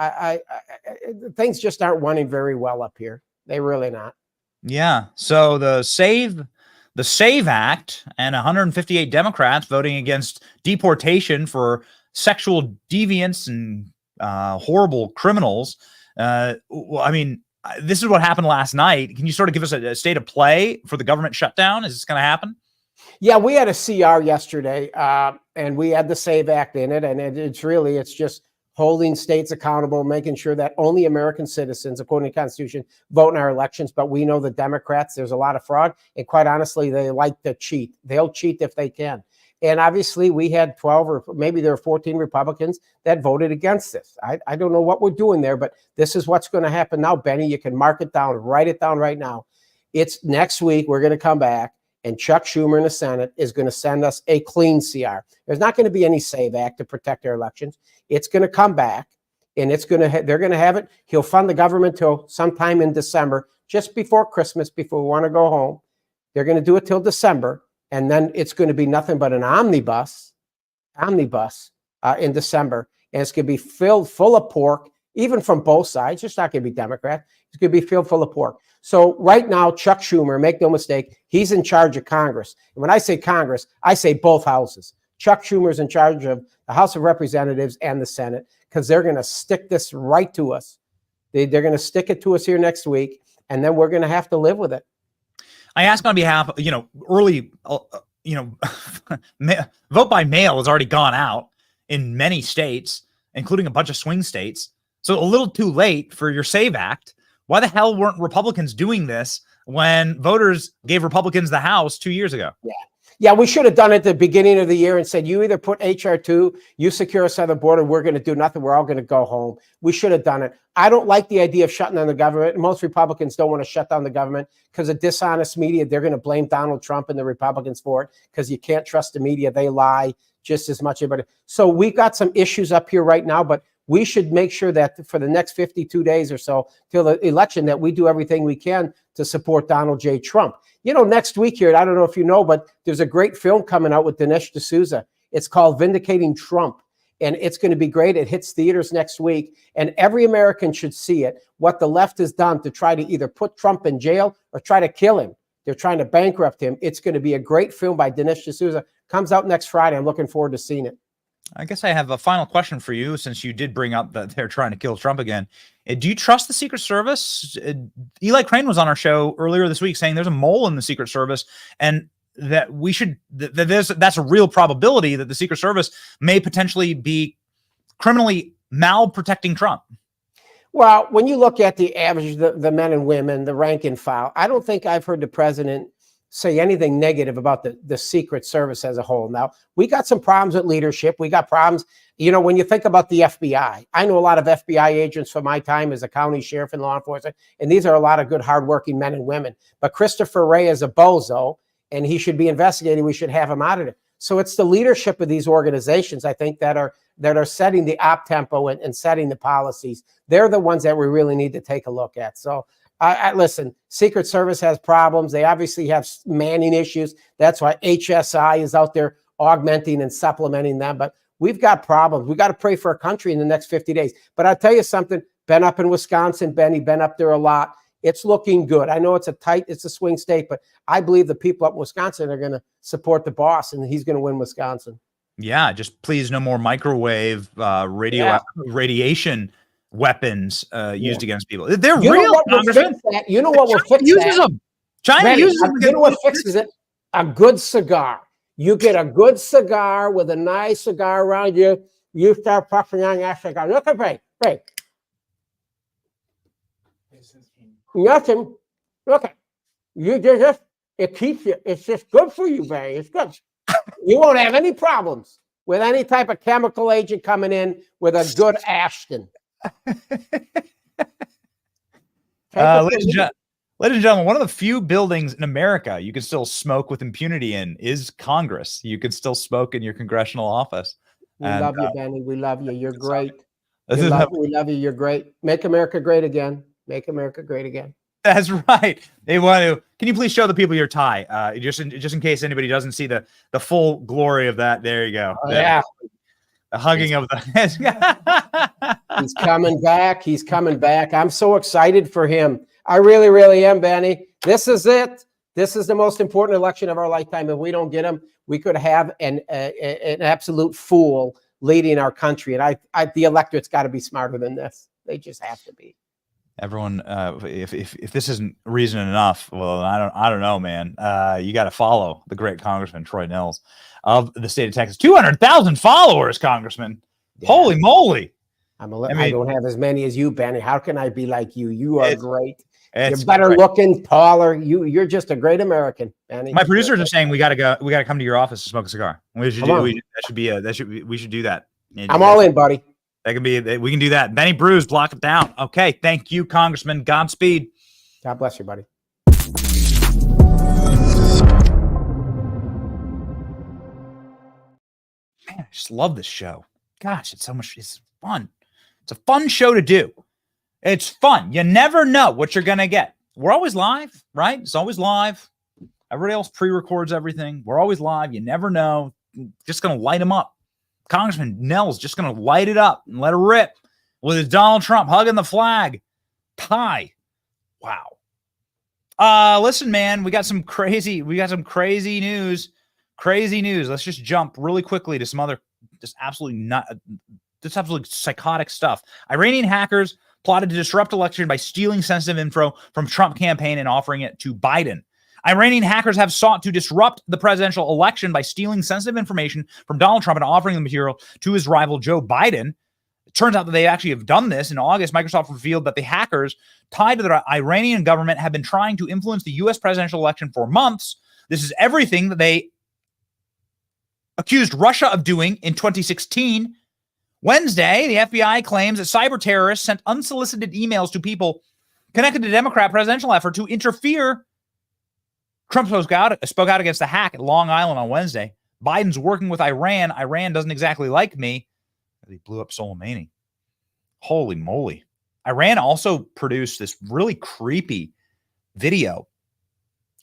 Things just aren't running very well up here. They really not. Yeah. So the SAVE Act and 158 Democrats voting against deportation for sexual deviants and horrible criminals. This is what happened last night. Can you sort of give us a state of play for the government shutdown? Is this going to happen? Yeah, we had a CR yesterday, and we had the SAVE Act in it. And it's just holding states accountable, making sure that only American citizens, according to the Constitution, vote in our elections. But we know the Democrats, there's a lot of fraud. And quite honestly, they like to cheat. They'll cheat if they can. And obviously we had 12 or maybe there were 14 Republicans that voted against this. I don't know what we're doing there, but this is what's going to happen now, Benny. You can mark it down, write it down right now. It's next week. We're going to come back and Chuck Schumer in the Senate is going to send us a clean CR. There's not going to be any SAVE Act to protect our elections. It's going to come back and it's going to, they're going to have it. He'll fund the government till sometime in December, just before Christmas, before we want to go home. They're going to do it till December. And then it's going to be nothing but an omnibus in December. And it's going to be filled full of pork, even from both sides. It's not going to be Democrat. It's going to be filled full of pork. So right now, Chuck Schumer, make no mistake, he's in charge of Congress. And when I say Congress, I say both houses. Chuck Schumer's in charge of the House of Representatives and the Senate, because they're going to stick this right to us. They're going to stick it to us here next week, and then we're going to have to live with it. I ask on behalf of, early, vote by mail has already gone out in many states, including a bunch of swing states. So a little too late for your SAVE Act. Why the hell weren't Republicans doing this when voters gave Republicans the House 2 years ago? Yeah, we should have done it at the beginning of the year and said, you either put HR 2, you secure a southern border, we're going to do nothing, we're all going to go home. We should have done it. I don't like the idea of shutting down the government. Most Republicans don't want to shut down the government because of dishonest media. They're going to blame Donald Trump and the Republicans for it because you can't trust the media. They lie just as much. So we've got some issues up here right now, but we should make sure that for the next 52 days or so till the election that we do everything we can to support Donald J. Trump. Next week here, I don't know if you know, but there's a great film coming out with Dinesh D'Souza. It's called Vindicating Trump, and it's going to be great. It hits theaters next week, and every American should see it, what the left has done to try to either put Trump in jail or try to kill him. They're trying to bankrupt him. It's going to be a great film by Dinesh D'Souza. Comes out next Friday. I'm looking forward to seeing it. I guess I have a final question for you, since you did bring up that they're trying to kill Trump again. Do you trust the Secret Service? Eli Crane was on our show earlier this week saying there's a mole in the Secret Service, and that we should that's a real probability that the Secret Service may potentially be criminally malprotecting Trump. Well, when you look at the average, the men and women, the rank and file, I don't think I've heard the president say anything negative about the Secret Service as a whole. Now, we got some problems with leadership. We got problems, when you think about the FBI. I know a lot of FBI agents from my time as a county sheriff and law enforcement, and these are a lot of good, hardworking men and women. But Christopher Wray is a bozo, and he should be investigated. We should have him out of it. So it's the leadership of these organizations, I think, that are setting the op tempo and setting the policies. They're the ones that we really need to take a look at. So listen, Secret Service has problems. They obviously have manning issues. That's why HSI is out there augmenting and supplementing them. But we've got problems. We got to pray for our country in the next 50 days. But I'll tell you something, been up in Wisconsin, Benny, been up there a lot. It's looking good. I know it's a swing state, but I believe the people up in Wisconsin are going to support the boss, and he's going to win Wisconsin. Yeah, just please no more microwave radiation weapons used against people. They're real, Congressman. You know what will fix that? Uses them. China uses them. You know what fixes it? A good cigar. You get a good cigar with a nice cigar around you. You start puffing on that cigar. Look at me. Hey. Nothing. Look at you. Just it keeps you. It's just good for you, Barry. It's good. You won't have any problems with any type of chemical agent coming in with a good Ashton. Ladies and gentlemen, one of the few buildings in America you can still smoke with impunity in is Congress. You can still smoke in your congressional office. We love you, Benny. We love you. You're great. We love you. You're great. Make America great again. Make America great again. That's right. They want to. Can you please show the people your tie? Just in case anybody doesn't see the full glory of that. There you go. Yeah. The hugging of the. He's coming back. He's coming back. I'm so excited for him. I really, really am, Benny. This is it. This is the most important election of our lifetime. If we don't get him, we could have an absolute fool leading our country. And the electorate's got to be smarter than this. They just have to be. Everyone, if this isn't reason enough, well, I don't know, man. You got to follow the great Congressman Troy Nehls of the state of Texas. 200,000 followers, Congressman. Yeah. Holy moly! I don't have as many as you, Benny. How can I be like you? You are great. You're better looking, taller. You're just a great American, Manny. My producers are saying we gotta go. We gotta come to your office to smoke a cigar. We should Come on. we should do that. I'm all in, buddy. That can be. We can do that. Benny Brews, block it down. Okay, thank you, Congressman. Godspeed. God bless you, buddy. Man, I just love this show. Gosh, it's fun. It's a fun show to do. It's fun. You never know what you're gonna get. We're always live, right? It's always live. Everybody else pre-records everything. We're always live. You never know. Just gonna light them up. Congressman Nehls just gonna light it up and let it rip with his Donald Trump hugging the flag tie. Wow. Listen, man, we got some crazy news. Crazy news. Let's just jump really quickly to some other absolutely psychotic stuff. Iranian hackers plotted to disrupt election by stealing sensitive info from Trump campaign and offering it to Biden. Iranian hackers have sought to disrupt the presidential election by stealing sensitive information from Donald Trump and offering the material to his rival Joe Biden. It turns out that they actually have done this. In August, Microsoft revealed that the hackers tied to the Iranian government have been trying to influence the U.S. presidential election for months. This is everything that they accused Russia of doing in 2016. Wednesday, the FBI claims that cyber terrorists sent unsolicited emails to people connected to the Democrat presidential effort to interfere. Trump spoke out against the hack at Long Island on Wednesday. Biden's working with Iran. Iran doesn't exactly like me. He blew up Soleimani. Holy moly. Iran also produced this really creepy video.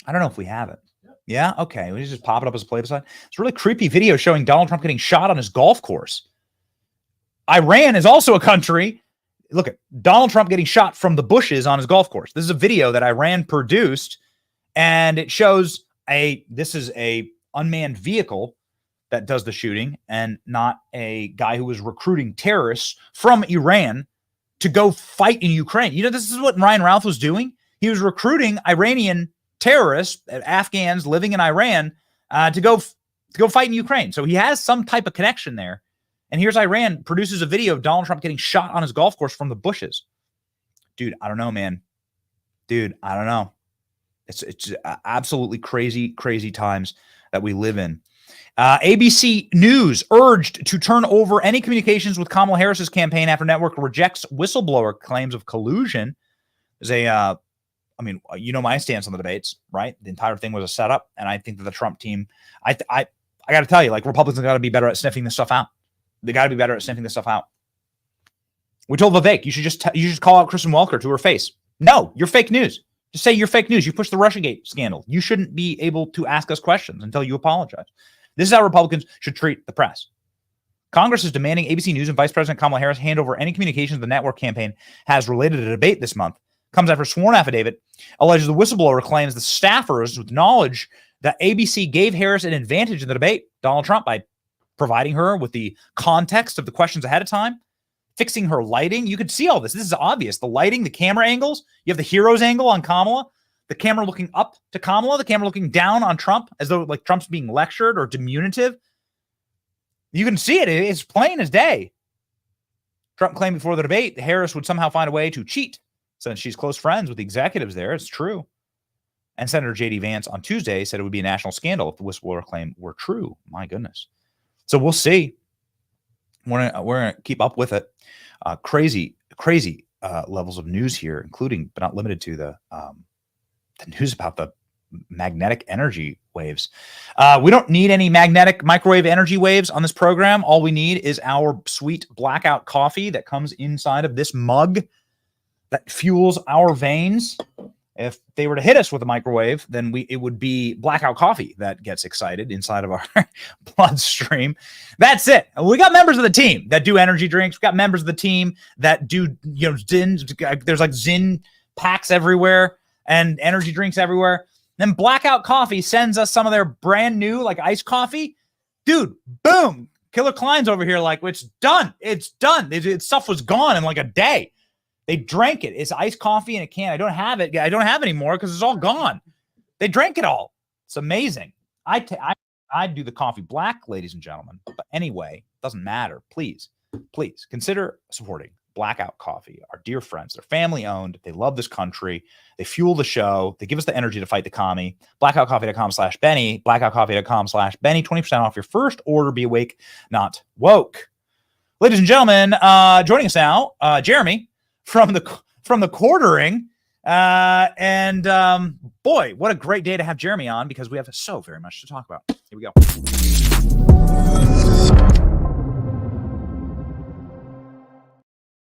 I don't know if we have it. Yeah? Okay. We just pop it up as a play beside. It's a really creepy video showing Donald Trump getting shot on his golf course. Iran is also a country. Look at Donald Trump getting shot from the bushes on his golf course. This is a video that Iran produced, and it shows this is a unmanned vehicle that does the shooting and not a guy who was recruiting terrorists from Iran to go fight in Ukraine. You know, this is what Ryan Routh was doing. He was recruiting Iranian terrorists, Afghans living in Iran, to go fight in Ukraine. So he has some type of connection there. And here's Iran produces a video of Donald Trump getting shot on his golf course from the bushes. Dude, I don't know, man. Dude, I don't know. It's absolutely crazy, crazy times that we live in. ABC News urged to turn over any communications with Kamala Harris's campaign after network rejects whistleblower claims of collusion. There's you know my stance on the debates, right? The entire thing was a setup, and I think that the Trump team, I got to tell you, like, Republicans got to be better at sniffing this stuff out. They got to be better at sniffing this stuff out. We told Vivek, you should just call out Kristen Welker to her face. No, you're fake news. Just say you're fake news. You pushed the Russiagate scandal. You shouldn't be able to ask us questions until you apologize. This is how Republicans should treat the press. Congress is demanding ABC News and Vice President Kamala Harris hand over any communications the network campaign has related to the debate this month. Comes after a sworn affidavit alleges the whistleblower claims the staffers with knowledge that ABC gave Harris an advantage in the debate, Donald Trump, by providing her with the context of the questions ahead of time, fixing her lighting. You could see all this. This is obvious. The lighting, the camera angles. You have the hero's angle on Kamala, the camera looking up to Kamala, the camera looking down on Trump as though like Trump's being lectured or diminutive. You can see it. It's plain as day. Trump claimed before the debate that Harris would somehow find a way to cheat since she's close friends with the executives there. It's true. And Senator J.D. Vance on Tuesday said it would be a national scandal if the whistleblower claim were true. My goodness. So we'll see. We're gonna keep up with it. Crazy levels of news here, including but not limited to the news about the magnetic energy waves. We don't need any magnetic microwave energy waves on this program. All we need is our sweet blackout coffee that comes inside of this mug that fuels our veins. If they were to hit us with a microwave, then it would be blackout coffee that gets excited inside of our bloodstream. That's it. We got members of the team that do energy drinks. We got members of the team that do, Zyn. There's like Zyn packs everywhere and energy drinks everywhere. Then Blackout Coffee sends us some of their brand new like iced coffee. Dude, boom. Killer Klein's over here like, it's done. It's done. Stuff was gone in like a day. They drank it. It's iced coffee in a can. I don't have it. I don't have it anymore because it's all gone. They drank it all. It's amazing. I do the coffee black, ladies and gentlemen. But anyway, doesn't matter. Please consider supporting Blackout Coffee, our dear friends. They're family owned. They love this country. They fuel the show. They give us the energy to fight the commie. Blackoutcoffee.com/Benny. Blackoutcoffee.com/Benny. 20% off your first order. Be awake, not woke. Ladies and gentlemen, joining us now, Jeremy from the Quartering. Boy, what a great day to have Jeremy on, because we have so very much to talk about. Here we go.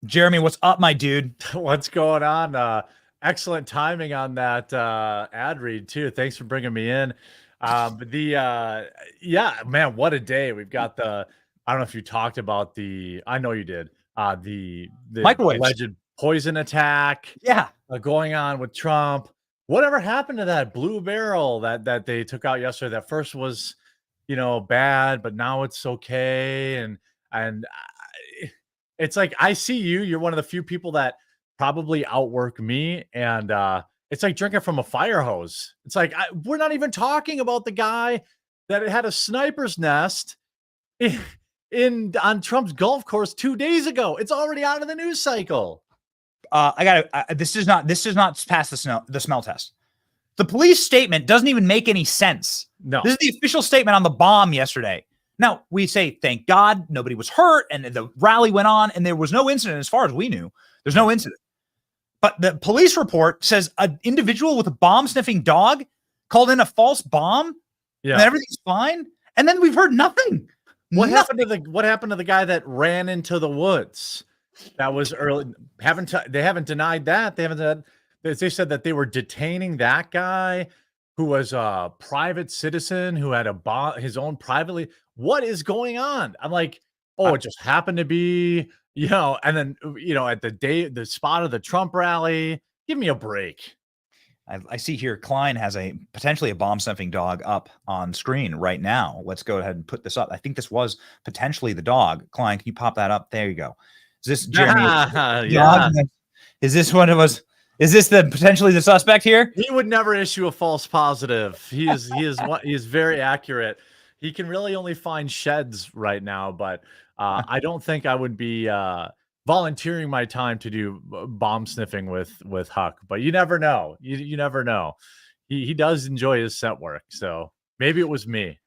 Jeremy, what's up, my dude? What's going on? Excellent timing on that ad read too. Thanks for bringing me in. Yeah, man, what a day. We've got I don't know if you talked about I know you did. The Microwaves. Alleged poison attack. Yeah. Going on with Trump. Whatever happened to that blue barrel that they took out yesterday? That first was, bad, but now it's okay. And it's like, I see you. You're one of the few people that probably outwork me, and it's like drinking from a fire hose. It's like we're not even talking about the guy that had a sniper's nest on Trump's golf course 2 days ago. It's already out of the news cycle. This does not pass the smell test. The police statement doesn't even make any sense. No, this is the official statement on the bomb yesterday. Now, we say, thank God nobody was hurt, and the rally went on, and there was no incident as far as we knew. There's no incident. But the police report says an individual with a bomb-sniffing dog called in a false bomb, and everything's fine. And then we've heard nothing. What happened to the guy that ran into the woods? That was early. They haven't denied that. They said that they were detaining that guy who was a private citizen who had his own privately. What is going on? I'm like, it just happened to be, and then, at the spot of the Trump rally. Give me a break. I see here Klein has potentially a bomb-sniffing dog up on screen right now. Let's go ahead and put this up. I think this was potentially the dog. Klein, can you pop that up? There you go. Is this Jeremy? Yeah. Is this one of us? Is this potentially the suspect here? He would never issue a false positive. He is very accurate. He can really only find sheds right now, but I don't think I would be volunteering my time to do bomb sniffing with Huck. But you never know. You never know. He does enjoy his scent work, so maybe it was me.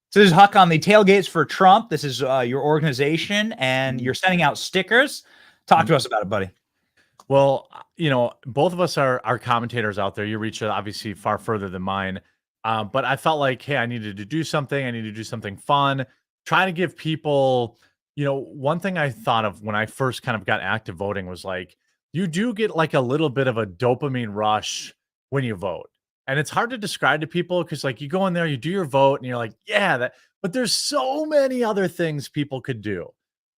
So this is Huck on the Tailgates for Trump. This is your organization, and you're sending out stickers. Talk to us about it, buddy. Well, both of us are commentators out there. You reach obviously far further than mine. But I felt like, hey, I needed to do something. I need to do something fun. Try to give people, one thing I thought of when I first kind of got active voting was like, you do get like a little bit of a dopamine rush when you vote. And it's hard to describe to people because like you go in there, you do your vote and you're like, yeah, but there's so many other things people could do.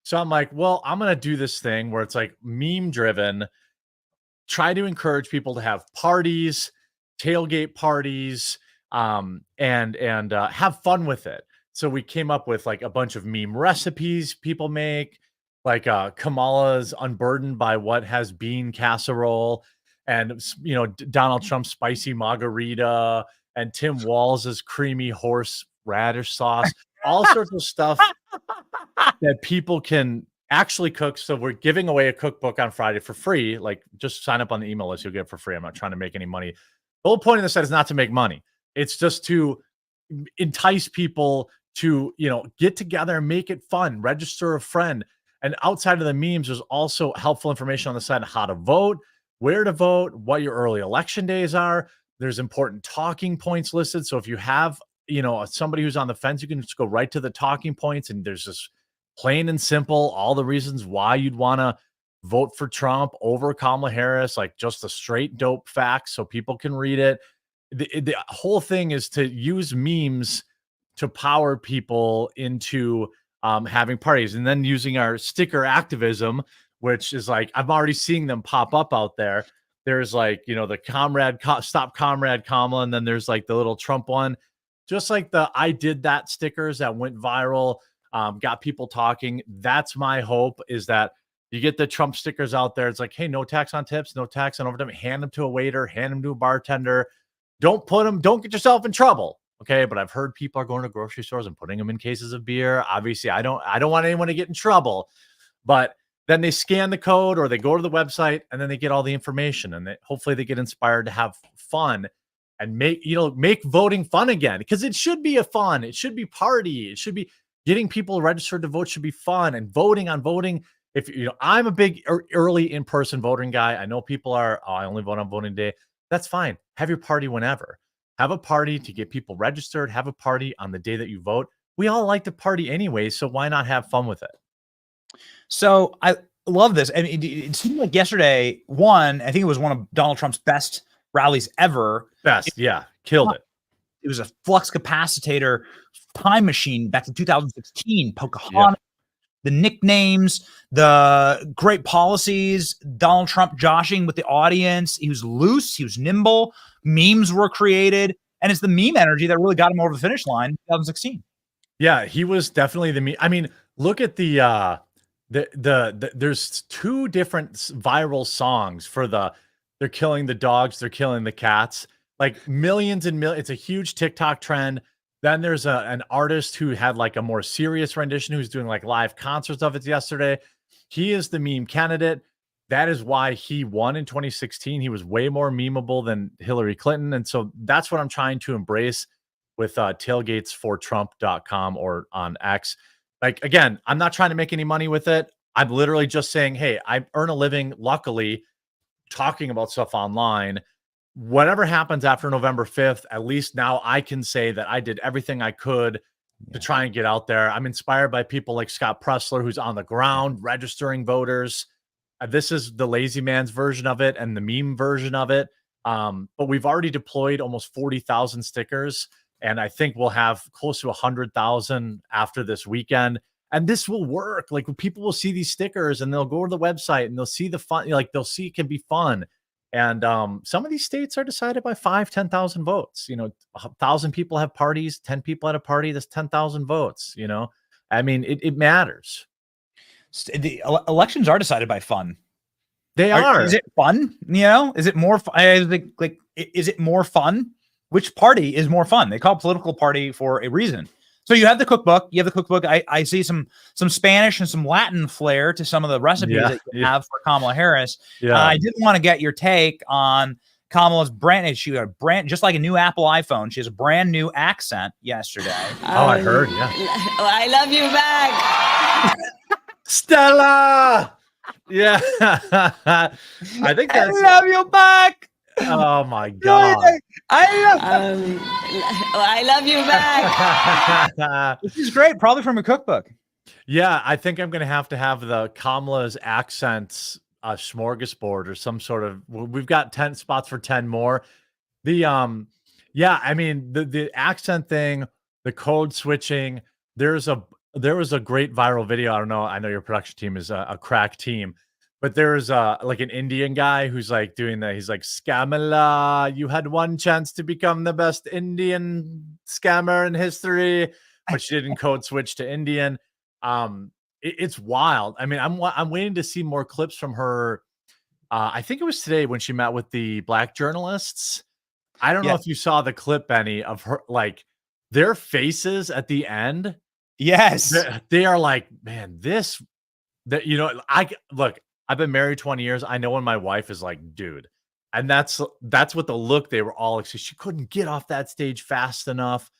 So I'm like, well, I'm going to do this thing where it's like meme driven, try to encourage people to have parties, tailgate parties, and have fun with it. So we came up with like a bunch of meme recipes people make, like Kamala's unburdened by what has been casserole, and Donald Trump's spicy margarita, and Tim Walz's creamy horse radish sauce, all sorts of stuff that people can actually cook. So we're giving away a cookbook on Friday for free. Like, just sign up on the email list, you'll get it for free. I'm not trying to make any money. The whole point of this is not to make money. It's just to entice people to, get together and make it fun, register a friend. And outside of the memes, there's also helpful information on the side of how to vote, where to vote, what your early election days are. There's important talking points listed. So if you have, somebody who's on the fence, you can just go right to the talking points. And there's just plain and simple, all the reasons why you'd want to vote for Trump over Kamala Harris, like just the straight dope facts so people can read it. The whole thing is to use memes to power people into having parties, and then using our sticker activism, which is like, I'm already seeing them pop up out there. There's like, the stop Comrade Kamala, and then there's like the little Trump one, just like the I did that stickers that went viral, got people talking. That's my hope, is that you get the Trump stickers out there. It's like, hey, no tax on tips, no tax on overtime. Hand them to a waiter, hand them to a bartender. Don't get yourself in trouble. Okay. But I've heard people are going to grocery stores and putting them in cases of beer. Obviously, I don't want anyone to get in trouble, but then they scan the code or they go to the website and then they get all the information, and hopefully they get inspired to have fun and make voting fun again, because it should be it should be party. It should be getting people registered to vote should be fun, and voting on voting. If I'm a big early in-person voting guy. I know people are, I only vote on voting day. That's fine. Have your party whenever. Have a party to get people registered. Have a party on the day that you vote. We all like to party anyway, so why not have fun with it? So I love this. I mean, it seemed like yesterday, I think it was one of Donald Trump's best rallies ever. Killed it. It was a flux capacitor time machine back to 2016. Pocahontas, the nicknames, the great policies, Donald Trump joshing with the audience. He was loose. He was nimble. Memes were created. And it's the meme energy that really got him over the finish line in 2016. Yeah, he was definitely the meme. I mean, look at the there's two different viral songs for they're killing the dogs, they're killing the cats. Like millions and millions. It's a huge TikTok trend. Then there's an artist who had like a more serious rendition who's doing like live concerts of it yesterday. He is the meme candidate. That is why he won in 2016. He was way more memeable than Hillary Clinton. And so that's what I'm trying to embrace with tailgatesfortrump.com or on X. Like, again, I'm not trying to make any money with it. I'm literally just saying, hey, I earn a living, luckily, talking about stuff online. Whatever happens after November 5th, at least now I can say that I did everything I could to try and get out there. I'm inspired by people like Scott Pressler, who's on the ground registering voters. This is the lazy man's version of it and the meme version of it. But we've already deployed almost 40,000 stickers, and I think we'll have close to 100,000 after this weekend. And this will work. Like, people will see these stickers and they'll go to the website and they'll see the fun. Like, they'll see it can be fun. And some of these states are decided by 10,000 votes. 1,000 people have parties, 10 people at a party. That's 10,000 votes. I mean, it matters. The elections are decided by fun. They are. Is it fun? Is it more fun? Is it more fun? Which party is more fun? They call it political party for a reason. So you have the cookbook. I see some Spanish and some Latin flair to some of the recipes that you have for Kamala Harris. I didn't want to get your take on Kamala's brand. She had just like a new Apple iPhone. She has a brand new accent yesterday. I heard. Yeah. I love you back, Stella. Yeah. I think that's. I love you back. Oh my God. I love you back. This is great. Probably from a cookbook. Yeah, I think I'm going to have the Kamala's accents smorgasbord or some sort of. We've got 10 spots for 10 more. I mean the accent thing, the code switching. There was a great viral video. I don't know. I know your production team is a crack team. But there's like an Indian guy who's like doing that. He's like, Scamala, you had one chance to become the best Indian scammer in history, but she didn't code switch to Indian. It's wild. I mean, I'm waiting to see more clips from her. I think it was today when she met with the black journalists. I don't know if you saw the clip, Benny, of her, like their faces at the end. Yes. They are like, man, I've been married 20 years. I know when my wife is like, dude, and that's what the look they were all. She couldn't get off that stage fast enough.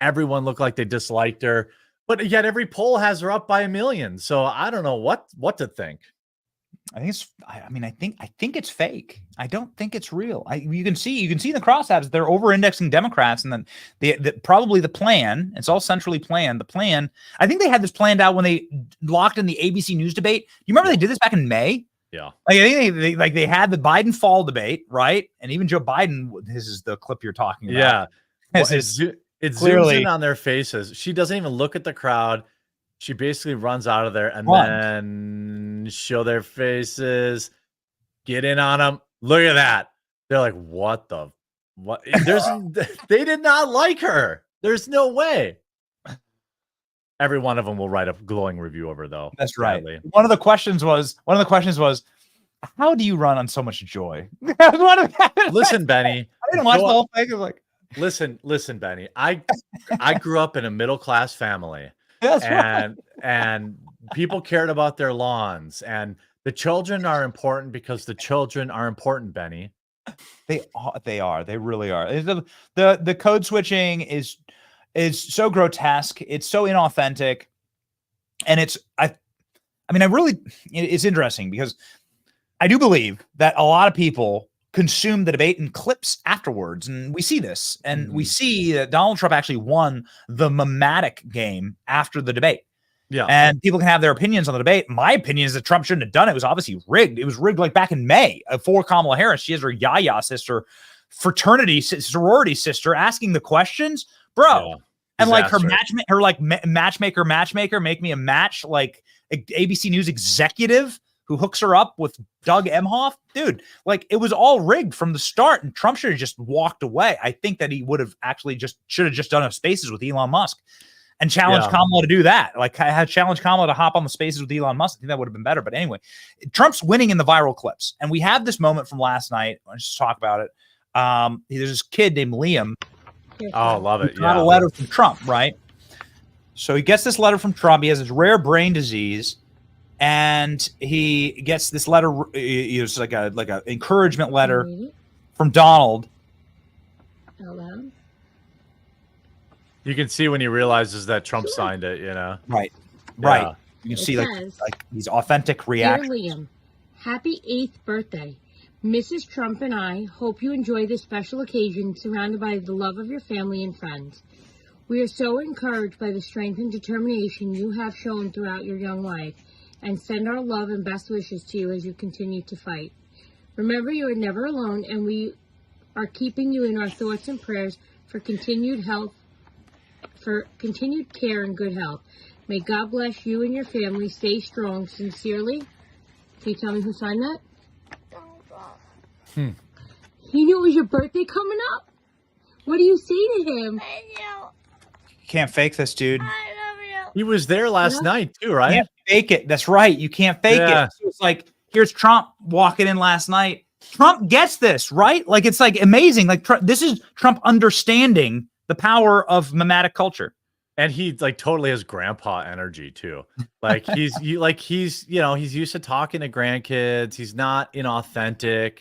Everyone looked like they disliked her, but yet every poll has her up by 1 million. So I don't know what to think. I think it's fake. I don't think it's real. You can see in the crosstabs they're over-indexing Democrats, and then probably the plan. It's all centrally planned. The plan. I think they had this planned out when they locked in the ABC News debate. You remember they did this back in May? Yeah. I think they had the Biden fall debate, right? And even Joe Biden. This is the clip you're talking about. Yeah. Well, it clearly zooms in on their faces. She doesn't even look at the crowd. She basically runs out of there and then show their faces, get in on them. Look at that. They're like, what? They did not like her. There's no way. Every one of them will write a glowing review over, though. That's sadly. Right. One of the questions was, how do you run on so much joy? Listen, Benny. I didn't watch the whole thing. Like, listen, Benny. I grew up in a middle-class family. That's and People cared about their lawns, and the children are important because the children are important, Benny. They are. They really are. The code switching is so grotesque. It's so inauthentic, and it's interesting because I do believe that a lot of people consume the debate in clips afterwards, and we see this, and we see that Donald Trump actually won the memetic game after the debate. Yeah. And people can have their opinions on the debate. My opinion is that Trump shouldn't have done it. It was obviously rigged. It was rigged like back in May for Kamala Harris. She has her yaya sister, sorority sister asking the questions, bro. Yeah. And like her matchmaker, make me a match, like ABC News executive who hooks her up with Doug Emhoff. Dude, like it was all rigged from the start, and Trump should have just walked away. I think that he would have actually should have just done a Spaces with Elon Musk and challenged Kamala to do that. Like I had challenged Kamala to hop on the Spaces with Elon Musk. I think that would have been better. But anyway, Trump's winning in the viral clips. And we have this moment from last night. Let's just talk about it. There's this kid named Liam. Oh, love it. Got a letter from Trump, right? So he gets this letter from Trump. He has this rare brain disease. And he gets this letter. It's like a encouragement letter from Donald. Hello. You can see when he realizes that Trump signed it, you know? Right. Yeah. Right. You can see like these authentic reactions. Dear Liam, happy 8th birthday. Mrs. Trump and I hope you enjoy this special occasion surrounded by the love of your family and friends. We are so encouraged by the strength and determination you have shown throughout your young life and send our love and best wishes to you as you continue to fight. Remember, you are never alone, and we are keeping you in our thoughts and prayers for continued health, for continued care and good health. May God bless you and your family. Stay strong. Sincerely. Can you tell me who signed that? He knew it was your birthday coming up? What do you say to him? You can't fake this, dude. He was there last night too, right? You can't fake it. That's right. You can't fake it. So it's like, here's Trump walking in last night. Trump gets this, right? Like, it's like amazing. Like this is Trump understanding the power of memetic culture. And he like totally has grandpa energy too. Like he's he's used to talking to grandkids. He's not inauthentic.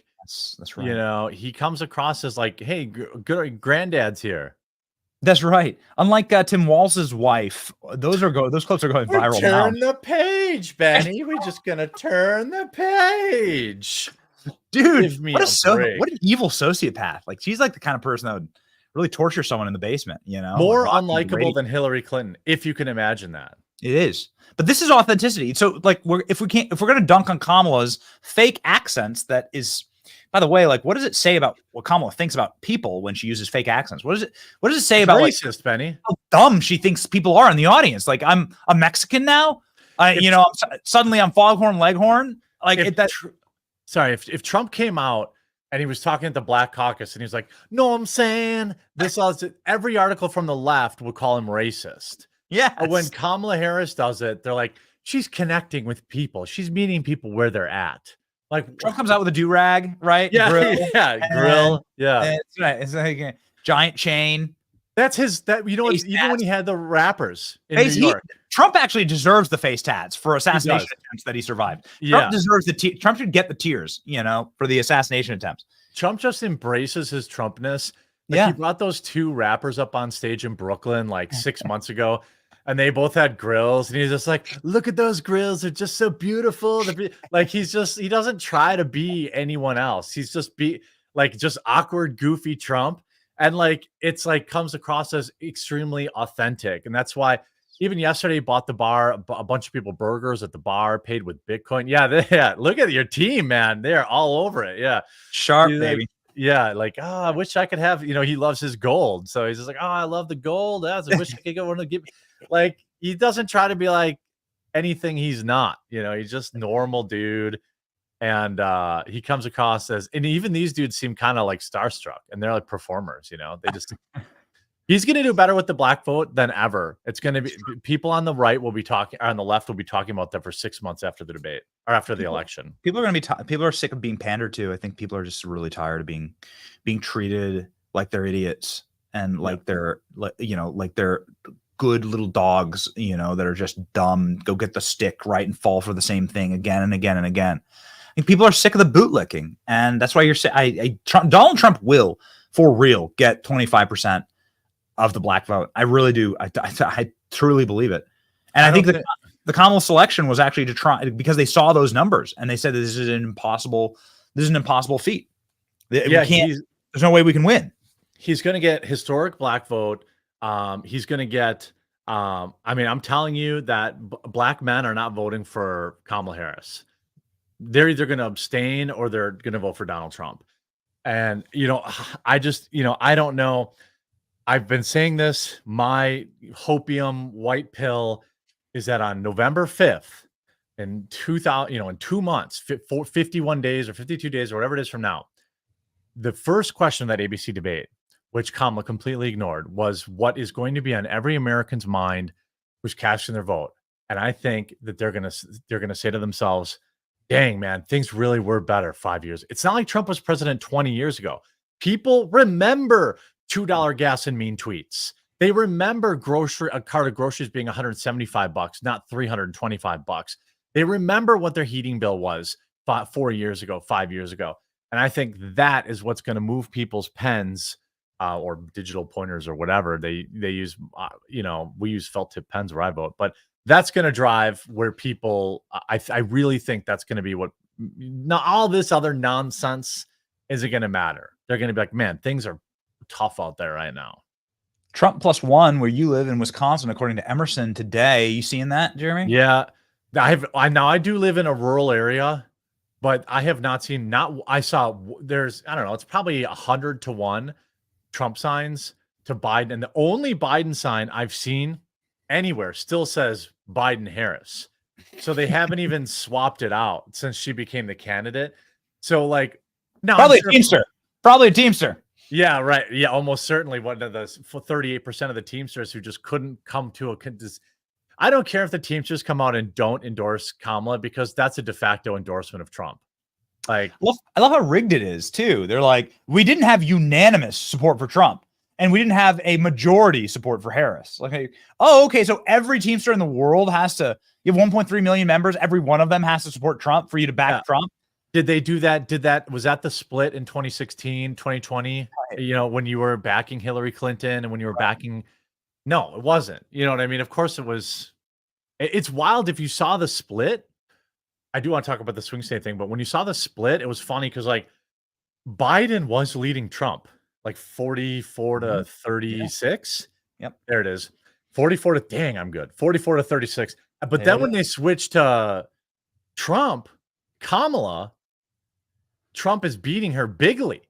That's right. You know, he comes across as like, hey, good granddad's here. That's right. Unlike Tim Walz's wife, those clips are going viral now. Turn the page, Benny. We're just gonna turn the page, dude. What an evil sociopath! Like she's like the kind of person that would really torture someone in the basement. You know, more unlikable than Hillary Clinton, if you can imagine that. It is, but this is authenticity. So, like, if we're gonna dunk on Kamala's fake accents, that is. By the way, like, what does it say about what Kamala thinks about people when she uses fake accents? What does it say about racist, Benny? How dumb she thinks people are in the audience? Like, I'm a Mexican now. Suddenly I'm Foghorn Leghorn. Like, if Trump came out and he was talking at the Black Caucus and he was like, "No, I'm saying this," every article from the left would call him racist. Yeah. But when Kamala Harris does it, they're like, she's connecting with people. She's meeting people where they're at. Like Trump comes out with a do-rag, right? Yeah, grill, grill. Yeah. It's like a giant chain. That's his even when he had the rappers in New York. Trump actually deserves the face tats for assassination attempts that he survived. Trump deserves Trump should get the tears, for the assassination attempts. Trump just embraces his Trumpness. He brought those two rappers up on stage in Brooklyn like 6 months ago. And they both had grills, and he's just like, "Look at those grills; they're just so beautiful." Like he doesn't try to be anyone else. He's just just awkward, goofy Trump, and like it's like comes across as extremely authentic. And that's why even yesterday he bought the bar a bunch of people burgers at the bar, paid with Bitcoin. Yeah, look at your team, man; they're all over it. Yeah, sharp, baby. Yeah, like, I wish I could have, he loves his gold. So he's just like, I love the gold. I wish I could get one to give. Like, he doesn't try to be like anything he's not, he's just normal dude. And he comes across as, and even these dudes seem kind of like starstruck and they're like performers, they just, he's going to do better with the black vote than ever. It's going to be people on the right will be talking, or on the left will be talking about that for 6 months after the debate or after the election. People are going to be, people are sick of being pandered to. I think people are just really tired of being treated like they're idiots and like they're, good little dogs, that are just dumb, go get the stick right and fall for the same thing again and again and again. And people are sick of the bootlicking, and that's why you're saying Donald Trump will, for real, get 25% of the black vote. I really do. I truly believe it. And I think the Kamala selection was actually to try, because they saw those numbers and they said that this is an impossible feat. There's no way we can win. He's going to get historic black vote. He's going to get, I'm telling you that black men are not voting for Kamala Harris. They're either going to abstain or they're going to vote for Donald Trump. And, I don't know. I've been saying this. My hopium white pill is that on November 5th in 2 months, 51 days or 52 days or whatever it is from now, the first question of that ABC debate, which Kamala completely ignored, was what is going to be on every American's mind who's casting their vote. And I think that they're going to say to themselves, dang, man, things really were better 5 years. It's not like Trump was president 20 years ago. People remember $2 gas and mean tweets. They remember a cart of groceries being $175, not $325. They remember what their heating bill was 4 years ago, 5 years ago. And I think that is what's going to move people's pens or digital pointers or whatever they use. We use felt tip pens where I vote, but that's going to drive where people, I really think that's going to be what, not all this other nonsense isn't going to matter. They're going to be like, man, things are tough out there right now. Trump +1 where you live in Wisconsin, according to Emerson today. You seeing that, Jeremy? Yeah. I do live in a rural area, but I have not seen, I saw there's, I don't know, it's probably 100 to 1 Trump signs to Biden. And the only Biden sign I've seen anywhere still says Biden Harris. So they haven't even swapped it out since she became the candidate. So no, probably a Teamster. Yeah, right. Yeah, almost certainly one of the 38% of the Teamsters who just couldn't come to I don't care if the Teamsters come out and don't endorse Kamala, because that's a de facto endorsement of Trump. I love how rigged it is too. They're like, we didn't have unanimous support for Trump, and we didn't have a majority support for Harris. Okay, so every Teamster in the world you have 1.3 million members. Every one of them has to support Trump for you to back Trump. Did they do that? Was that the split in 2016, 2020? Right. When you were backing Hillary Clinton and when you were backing, no, it wasn't. You know what I mean? Of course it was. It's wild. If you saw the split, I do want to talk about the swing state thing, but when you saw the split, it was funny because Biden was leading Trump 44 to 36. Yep. There it is. 44 to, dang, I'm good. 44 to 36. But then when they switched to Trump, Kamala, Trump is beating her bigly.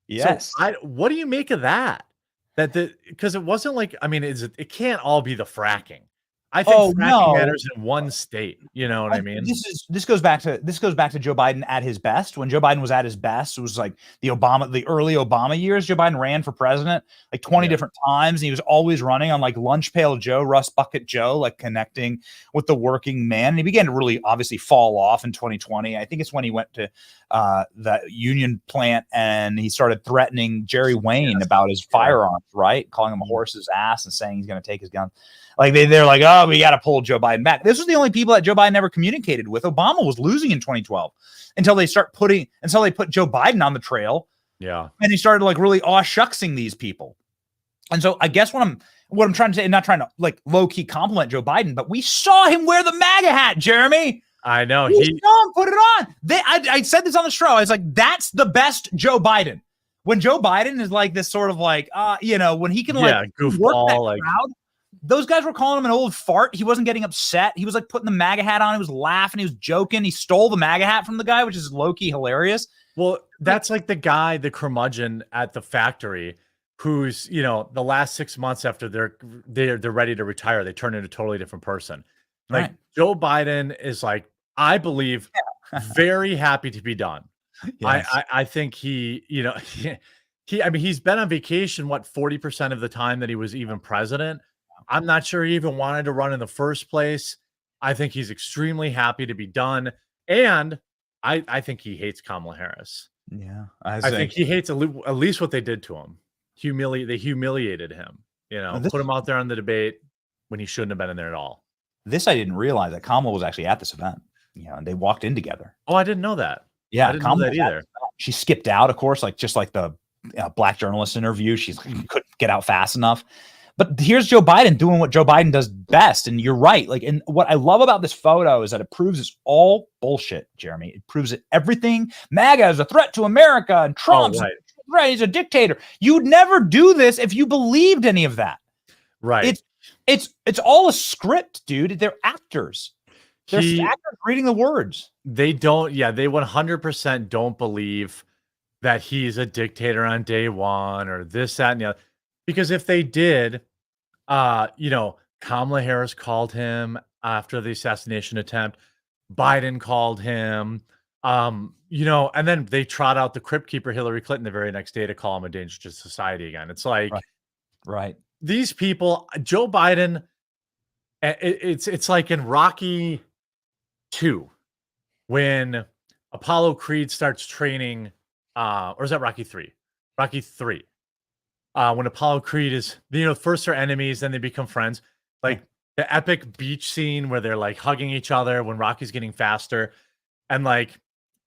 Yes. So what do you make of that? Because it wasn't it can't all be the fracking. I think fracking matters in one state. You know what I mean? This goes back to Joe Biden at his best. When Joe Biden was at his best, it was like the early Obama years. Joe Biden ran for president 20 different times, and he was always running on Lunch Pail Joe, Rust Bucket Joe, connecting with the working man. And he began to really obviously fall off in 2020. I think it's when he went to the union plant and he started threatening Jerry Wayne about his firearms, right? Calling him a horse's ass and saying he's going to take his gun. They're like, oh, we got to pull Joe Biden back. This was the only people that Joe Biden never communicated with. Obama was losing in 2012 until they put Joe Biden on the trail. Yeah. And he started really shucksing these people. And so I guess what I'm trying to say, not trying to low key compliment Joe Biden, but we saw him wear the MAGA hat, Jeremy. I know. We saw him put it on. I said this on the show. I was like, that's the best Joe Biden. When Joe Biden is this sort of when he can goofball, work that crowd. Those guys were calling him an old fart. He wasn't getting upset. He was putting the MAGA hat on. He was laughing. He was joking. He stole the MAGA hat from the guy, which is low-key hilarious. Well, that's the guy, the curmudgeon at the factory who's, the last 6 months after they're ready to retire, they turn into a totally different person. Right. Joe Biden is I believe, very happy to be done. Yes. I think he's been on vacation, 40% of the time that he was even president. I'm not sure he even wanted to run in the first place. I think he's extremely happy to be done. And I think he hates Kamala Harris. Yeah. I think he hates at least what they did to him. They humiliated him, put him out there on the debate. when he shouldn't have been in there at all. This I didn't realize that Kamala was actually at this event, and they walked in together. Oh, I didn't know that. Yeah, I didn't know that either. She skipped out, of course, just like the black journalist interview. She couldn't get out fast enough. But here's Joe Biden doing what Joe Biden does best. And you're right. And what I love about this photo is that it proves it's all bullshit, Jeremy. It proves that everything MAGA is a threat to America and Trump's right. He's a dictator. You'd never do this if you believed any of that. Right. It's all a script, dude. They're actors. They're actors reading the words. They don't. Yeah, they 100% don't believe that he's a dictator on day one or this, that, and the other. Because if they did, Kamala Harris called him after the assassination attempt. Biden called him, and then they trot out the Crypt Keeper Hillary Clinton the very next day to call him a danger to society again. It's like, right. These people, Joe Biden, it's like in Rocky 2 when Apollo Creed starts training, or is that Rocky 3? Rocky 3. When Apollo Creed is, first they're enemies, then they become friends. Like the epic beach scene where they're like hugging each other when Rocky's getting faster. And like,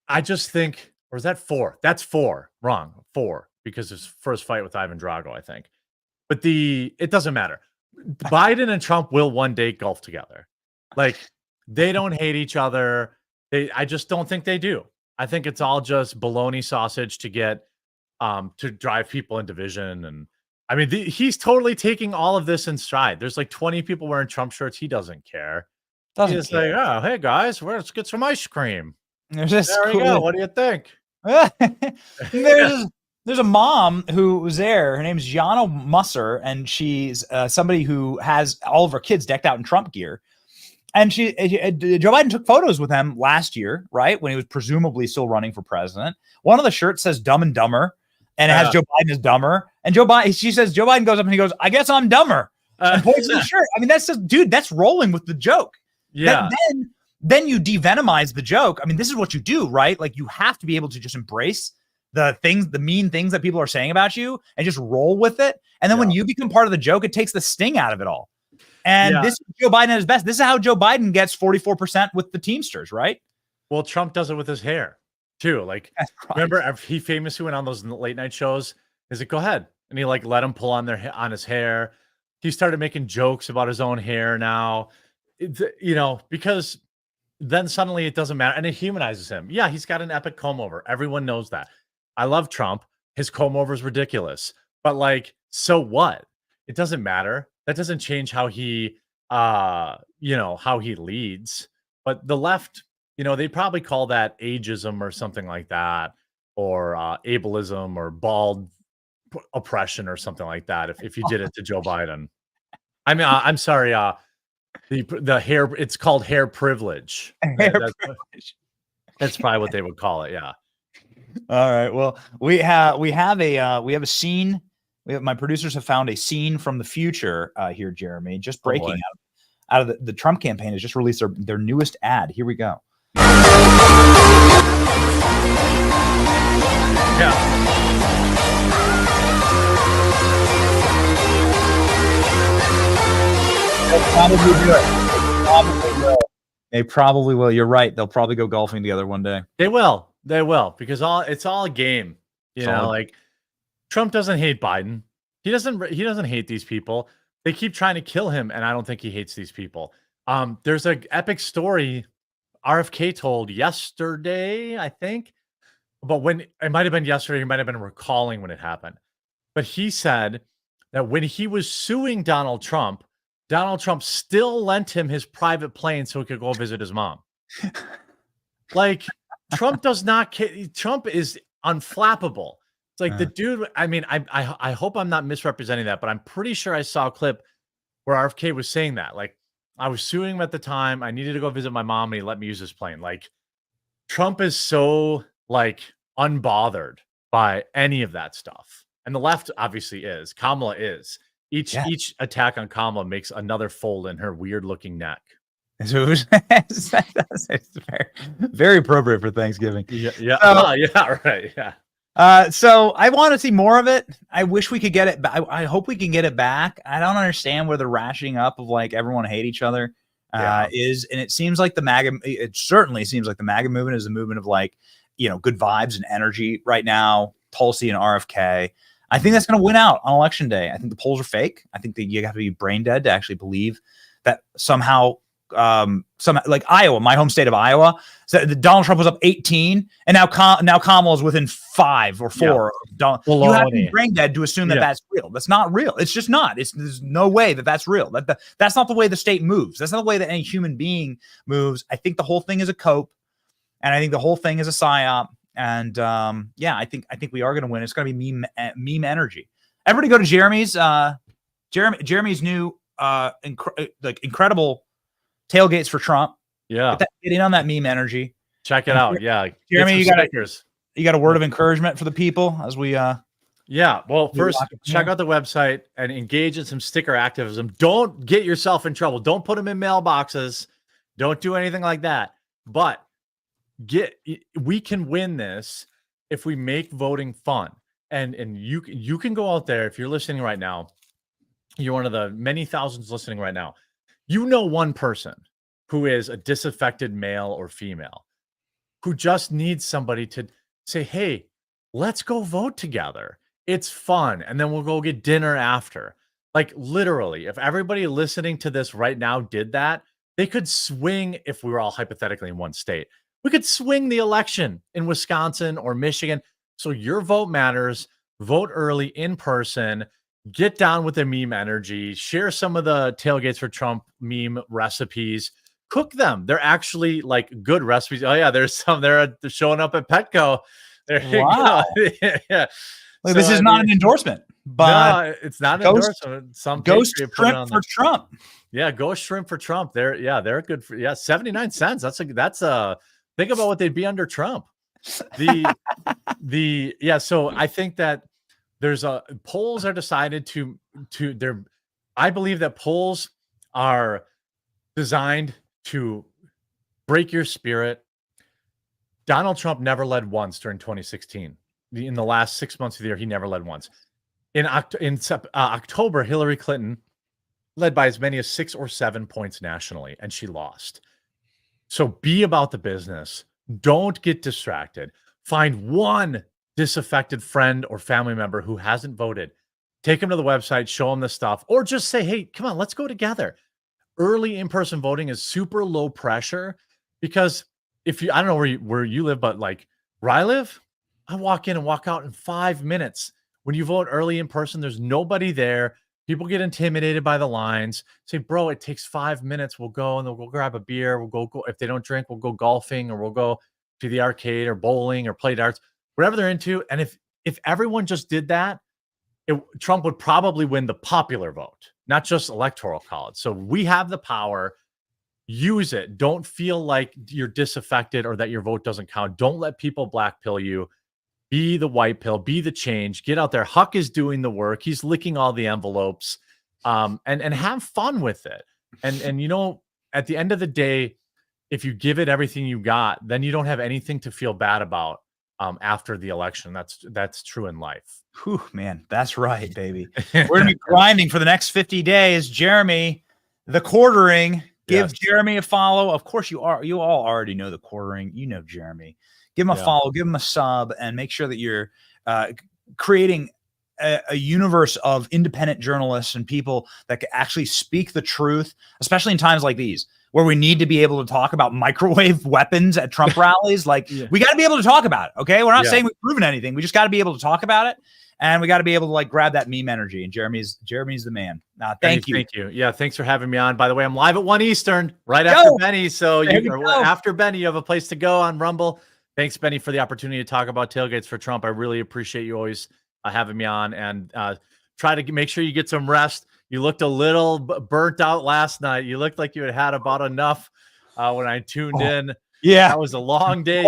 I just think, or is that 4? That's 4. Wrong. 4, because his first fight with Ivan Drago, I think. But it doesn't matter. Biden and Trump will one day golf together. Like, they don't hate each other. I just don't think they do. I think it's all just bologna sausage to get to drive people in division. And I mean, he's totally taking all of this in stride. There's like 20 people wearing Trump shirts. He doesn't care. He's like, oh, hey guys, let's get some ice cream. There we go. What do you think? There's a mom who was there. Her name's Jana Musser, and she's somebody who has all of her kids decked out in Trump gear. And Joe Biden took photos with them last year, right, when he was presumably still running for president. One of the shirts says "Dumb and Dumber," and it has Joe Biden as dumber. And she says, Joe Biden goes up and he goes, "I guess I'm dumber." And points to the shirt. I mean, that's just, dude, that's rolling with the joke. Yeah. Then you de-venomize the joke. I mean, this is what you do, right? Like, you have to be able to just embrace the mean things that people are saying about you and just roll with it. And then when you become part of the joke, it takes the sting out of it all. And this is Joe Biden at his best. This is how Joe Biden gets 44% with the Teamsters, right? Well, Trump does it with his hair too. Like, remember he famously went on those late night shows. He's like, go ahead. And he like let him pull on his hair. He started making jokes about his own hair now, because then suddenly it doesn't matter. And it humanizes him. Yeah, he's got an epic comb over. Everyone knows that. I love Trump. His comb over is ridiculous. But like, so what? It doesn't matter. That doesn't change how he, how he leads. But the left, they probably call that ageism or something like that, or ableism or bald oppression or something like that. If you did it to Joe Biden, I mean, I'm sorry. The hair, it's called hair privilege. That's probably what they would call it. Yeah. All right. Well, we have a scene. My producers have found a scene from the future here, Jeremy, just breaking out of the Trump campaign has just released their newest ad. Here we go. Yeah. They'll probably do it. They probably will. You're right. They'll probably go golfing together one day. They will, because it's all a game. Like, Trump doesn't hate Biden. He doesn't hate these people. They keep trying to kill him, and I don't think he hates these people. There's an epic story RFK told yesterday, I think. But when it might have been yesterday, he might have been recalling when it happened. But he said that when he was suing Donald Trump still lent him his private plane so he could go visit his mom. Like, Trump does not care. Trump is unflappable. It's like the dude. I mean, I hope I'm not misrepresenting that, but I'm pretty sure I saw a clip where RFK was saying that. Like, I was suing him at the time. I needed to go visit my mom, and he let me use his plane. Like, Trump is so like unbothered by any of that stuff, and the left obviously is. Kamala is. Each attack on Kamala makes another fold in her weird-looking neck. It's very appropriate for Thanksgiving. Yeah, right. Yeah. So I want to see more of it. I wish we could get it. I hope we can get it back. I don't understand where the rationing up of like everyone hate each other is, and it seems like the MAGA. It certainly seems like the MAGA movement is a movement of like, good vibes and energy right now. Tulsi and RFK. I think that's going to win out on election day. I think the polls are fake. I think that you have to be brain dead to actually believe that somehow. Like Iowa, my home state of Iowa, so Donald Trump was up 18, and now Kamala is within 5 or 4. You have to be brain dead to assume that that's real. That's not real. It's just not. There's no way that that's real. That's not the way the state moves. That's not the way that any human being moves. I think the whole thing is a cope, and I think the whole thing is a psyop. And I think we are going to win. It's going to be meme energy. Everybody go to Jeremy's new incredible tailgates for Trump. Get in on that meme energy. Check it out. Yeah, Jeremy, you got a word of encouragement for the people as we well, first check out the website and engage in some sticker activism. Don't get yourself in trouble. Don't put them in mailboxes. Don't do anything like that. But we can win this if we make voting fun. And you can go out there if you're listening right now. You're one of the many thousands listening right now. One person who is a disaffected male or female who just needs somebody to say, hey, let's go vote together. It's fun. And then we'll go get dinner after. Like literally, if everybody listening to this right now did that, they could swing, if we were all hypothetically in one state, we could swing the election in Wisconsin or Michigan. So your vote matters. Vote early in person. Get down with the meme energy. Share some of the tailgates for Trump meme recipes. Cook them. They're actually like good recipes. Oh yeah, there's some. They're showing up at Petco. There you go. Yeah. Like, this is not an endorsement, but no, it's not an endorsement. Some ghost shrimp for Trump. Yeah, ghost shrimp for Trump. They're good for 79 cents. That's a think about what they'd be under Trump. So I think that there's polls are decided I believe that polls are designed to break your spirit. Donald Trump never led once during 2016. In the last 6 months of the year, he never led once. In October, Hillary Clinton led by as many as 6 or 7 points nationally, and she lost. So be about the business. Don't get distracted. Find one disaffected friend or family member who hasn't voted. Take them to the website, show them the stuff, or just say, hey, come on, let's go together. Early in-person voting is super low pressure because I don't know where you live, but like where I live, I walk in and walk out in 5 minutes. When you vote early in person, there's nobody there. People get intimidated by the lines. Say, bro, it takes 5 minutes. We'll go and we'll go grab a beer. We'll go. If they don't drink, we'll go golfing or we'll go to the arcade or bowling or play darts, whatever they're into. And if everyone just did that, Trump would probably win the popular vote, not just electoral college. So we have the power. Use it. Don't feel like you're disaffected or that your vote doesn't count. Don't let people black pill you. Be the white pill. Be the change. Get out there. Huck is doing the work. He's licking all the envelopes, and have fun with it. And at the end of the day, if you give it everything you got, then you don't have anything to feel bad about after the election. That's true in life. Whew, man, that's right, baby. We're gonna be grinding for the next 50 days. Jeremy, the quartering. Give Jeremy a follow. Of course, you all already know the quartering. You know Jeremy. Give him a follow. Give him a sub, and make sure that you're creating a universe of independent journalists and people that can actually speak the truth, especially in times like these, where we need to be able to talk about microwave weapons at Trump rallies. Like, we got to be able to talk about it. Okay. We're not saying we've proven anything. We just got to be able to talk about it. And we got to be able to like grab that meme energy. And Jeremy's the man. Thank you. Thank you. Yeah. Thanks for having me on. By the way, I'm live at 1 Eastern right after Benny. So after Benny, you have a place to go on Rumble. Thanks, Benny, for the opportunity to talk about tailgates for Trump. I really appreciate you always having me on, and try to make sure you get some rest. You looked a little burnt out last night. You looked like you had about enough when I tuned in. Yeah. That was a long day.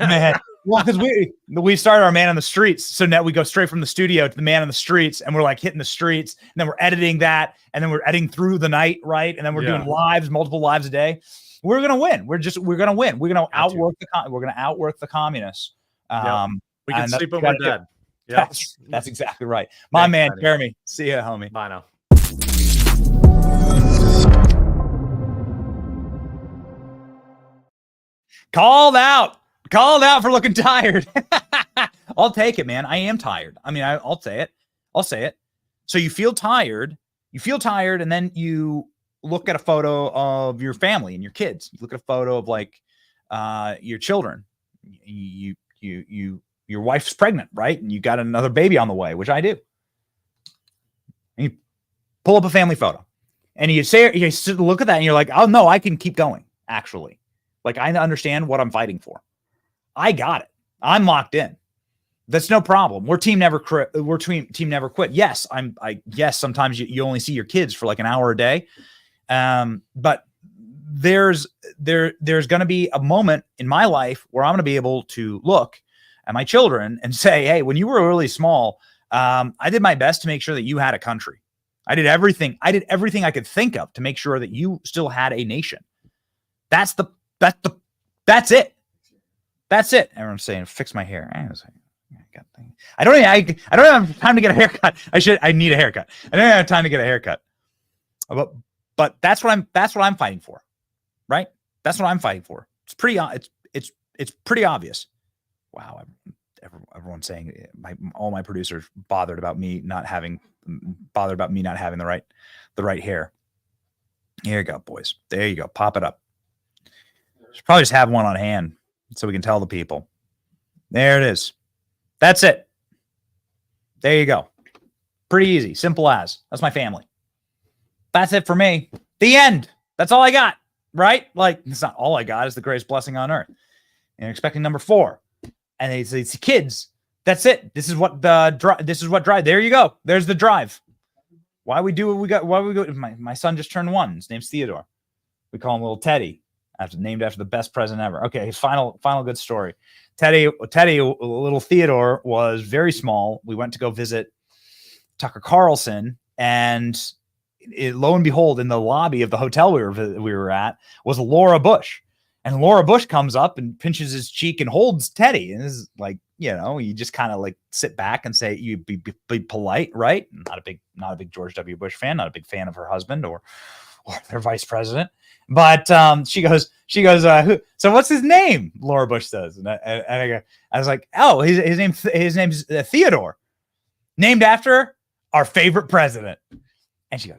Man. Well, because we started our Man on the Streets. So now we go straight from the studio to the Man on the Streets, and we're like hitting the streets, and then we're editing that, and then we're editing through the night, right? And then we're doing multiple lives a day. We're gonna win. We're gonna win. We're gonna outwork the communists. We can And that's sleep what when you we're gotta do. dead. Yep. That's exactly right. My Thanks, man, buddy. Jeremy. See ya, homie. Bye now. Called out for looking tired. I'll take it, man. I am tired. I mean, I'll say it. So you feel tired, and then you look at a photo of your family and your kids. You look at a photo of like your children. Your wife's pregnant, right? And you got another baby on the way, which I do. And you pull up a family photo and you look at that and you're like, oh no, I can keep going. Actually, like I understand what I'm fighting for. I got it. I'm locked in. That's no problem. We're team never quit. Team never quit. Yes, yes, sometimes you only see your kids for like an hour a day. But there's going to be a moment in my life where I'm going to be able to look at my children and say, hey, when you were really small, I did my best to make sure that you had a country. I did everything I could think of to make sure that you still had a nation. That's it. That's it. Everyone's saying, fix my hair. I don't have time to get a haircut. I need a haircut. I don't have time to get a haircut. But that's what I'm fighting for. Right? That's what I'm fighting for. It's pretty obvious. Wow. Everyone's saying all my producers bothered about me not having the right hair. Here you go, boys. There you go. Pop it up. Should probably just have one on hand so we can tell the people. There it is. That's it. There you go. Pretty easy. Simple as. That's my family. That's it for me. The end. That's all I got. Right? Like, it's not all I got. It's the greatest blessing on earth. And expecting number 4. And it's kids. That's it. This is what drive. There you go. There's the drive. Why we do what we got? Why we go? My son just turned 1. His name's Theodore. We call him little Teddy. Named after the best president ever. Okay, final good story. Teddy, little Theodore was very small. We went to go visit Tucker Carlson, and lo and behold, in the lobby of the hotel we were at was Laura Bush. And Laura Bush comes up and pinches his cheek and holds Teddy. And this is like, you just kind of like sit back and say, you be polite, right? Not a big George W. Bush fan, not a big fan of her husband or their vice president. But she goes, so what's his name? Laura Bush says. And I was like, oh, his name's Theodore, named after our favorite president. And she goes,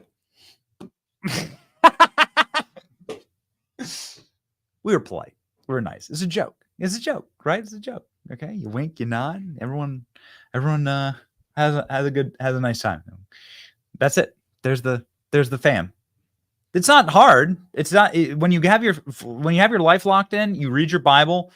we were polite. We were nice. It's a joke. It's a joke, right? It's a joke. Okay. You wink, you nod. Everyone has a nice time. That's it. There's the fam. It's not hard. It's not when you have your life locked in, you read your Bible,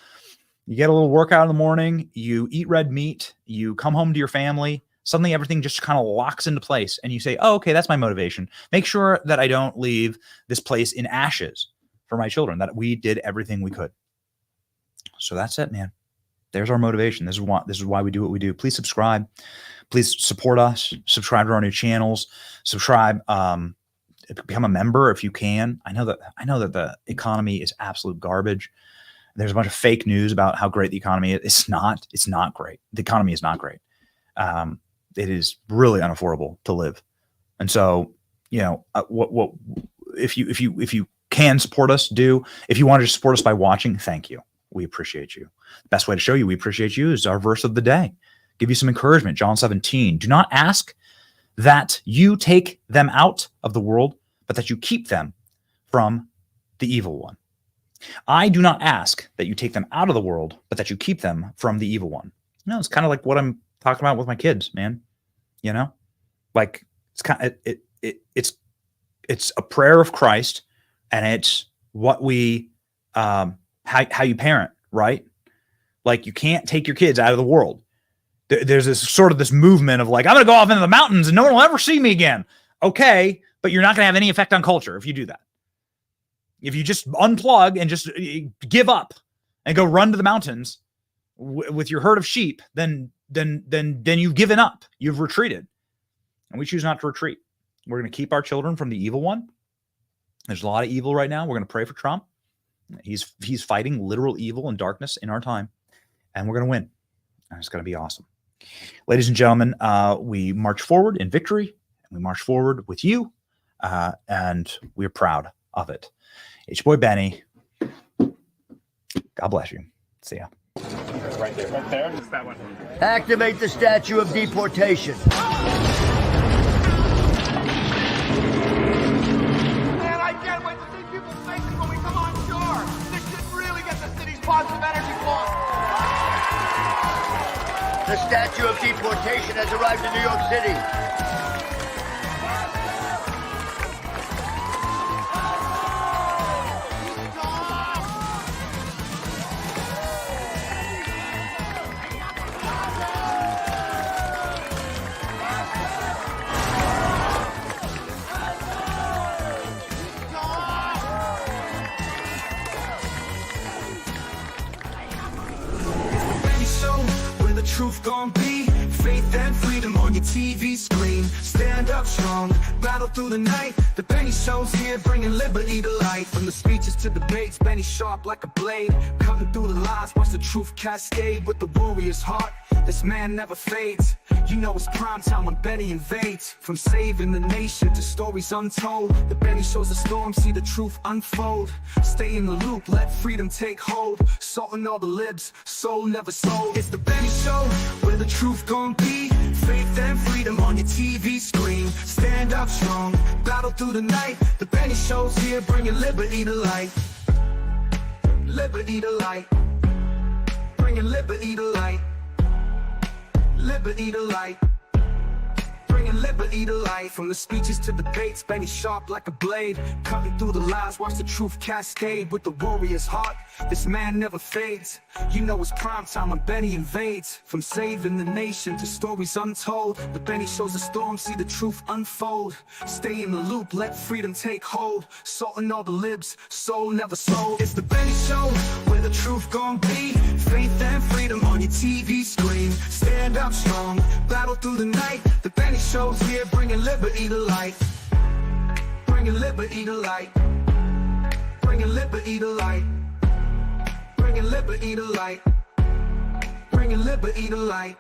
you get a little workout in the morning, you eat red meat, you come home to your family, suddenly everything just kind of locks into place and you say, oh, okay, that's my motivation. Make sure that I don't leave this place in ashes for my children, that we did everything we could. So that's it, man. There's our motivation. This is why we do what we do. Please subscribe. Please support us. Subscribe to our new channels. Subscribe. Become a member if you can. I know that the economy is absolute garbage. There's a bunch of fake news about how great the economy is. It's not great. The economy is not great. It is really unaffordable to live. And so, what if you can support us, do. If you want to support us by watching, thank you. We appreciate you. The best way to show you we appreciate you is our verse of the day. Give you some encouragement. John 17. Do not ask that you take them out of the world, but that you keep them from the evil one. I do not ask that you take them out of the world, but that you keep them from the evil one. It's kind of like what I'm talking about with my kids, man. Like it's kind of it's a prayer of Christ, and it's what we how you parent, right? Like you can't take your kids out of the world. There's this movement of like, I'm going to go off into the mountains and no one will ever see me again. Okay, but you're not going to have any effect on culture if you do that. If you just unplug and just give up and go run to the mountains with your herd of sheep, then you've given up. You've retreated. And we choose not to retreat. We're going to keep our children from the evil one. There's a lot of evil right now. We're going to pray for Trump. He's fighting literal evil and darkness in our time, and we're going to win. And it's going to be awesome. Ladies and gentlemen, we march forward in victory. And we march forward with you. And we're proud of it. It's your boy Benny. God bless you. See ya. Right there. Right there. Just that one. Activate the statue of deportation. Man, I can't wait to see people's faces when we come on shore. This should really get the city's positive energy flowing. The statue of deportation has arrived in New York City. Where the truth gon' be, faith and freedom on your TV screen. Stand up strong, battle through the night. The Benny Show's here, bringing liberty to light. From the speeches to debates, Benny sharp like a blade, cutting through the lies, watch the truth cascade. With the warrior's heart, this man never fades. You know it's prime time when Benny invades. From saving the nation to stories untold, the Benny Show's a storm, see the truth unfold. Stay in the loop, let freedom take hold. Salting all the libs, soul never sold. It's the Benny Show, where the truth gon' be, faith and freedom on your TV screen. Stand up strong, battle through the night. The Benny Show's here, bringing liberty to light. Liberty to light. Bringing liberty to light. Liberty to light. Bringing liberty to light. From the speeches to debates, Benny sharp like a blade, cutting through the lies, watch the truth cascade. With the warrior's heart, this man never fades. You know it's prime time when Benny invades. From saving the nation to stories untold, the Benny Show's a storm, see the truth unfold. Stay in the loop, let freedom take hold. Salting all the libs, soul never sold. It's the Benny Show, where the truth gon' be, faith and freedom on your TV screen. Stand up strong, battle through the night. The Benny Show's here, bringing liberty to light. Bringing liberty to light. Bringing liberty to light. Bringing liberty to light. Bringing liberty to light.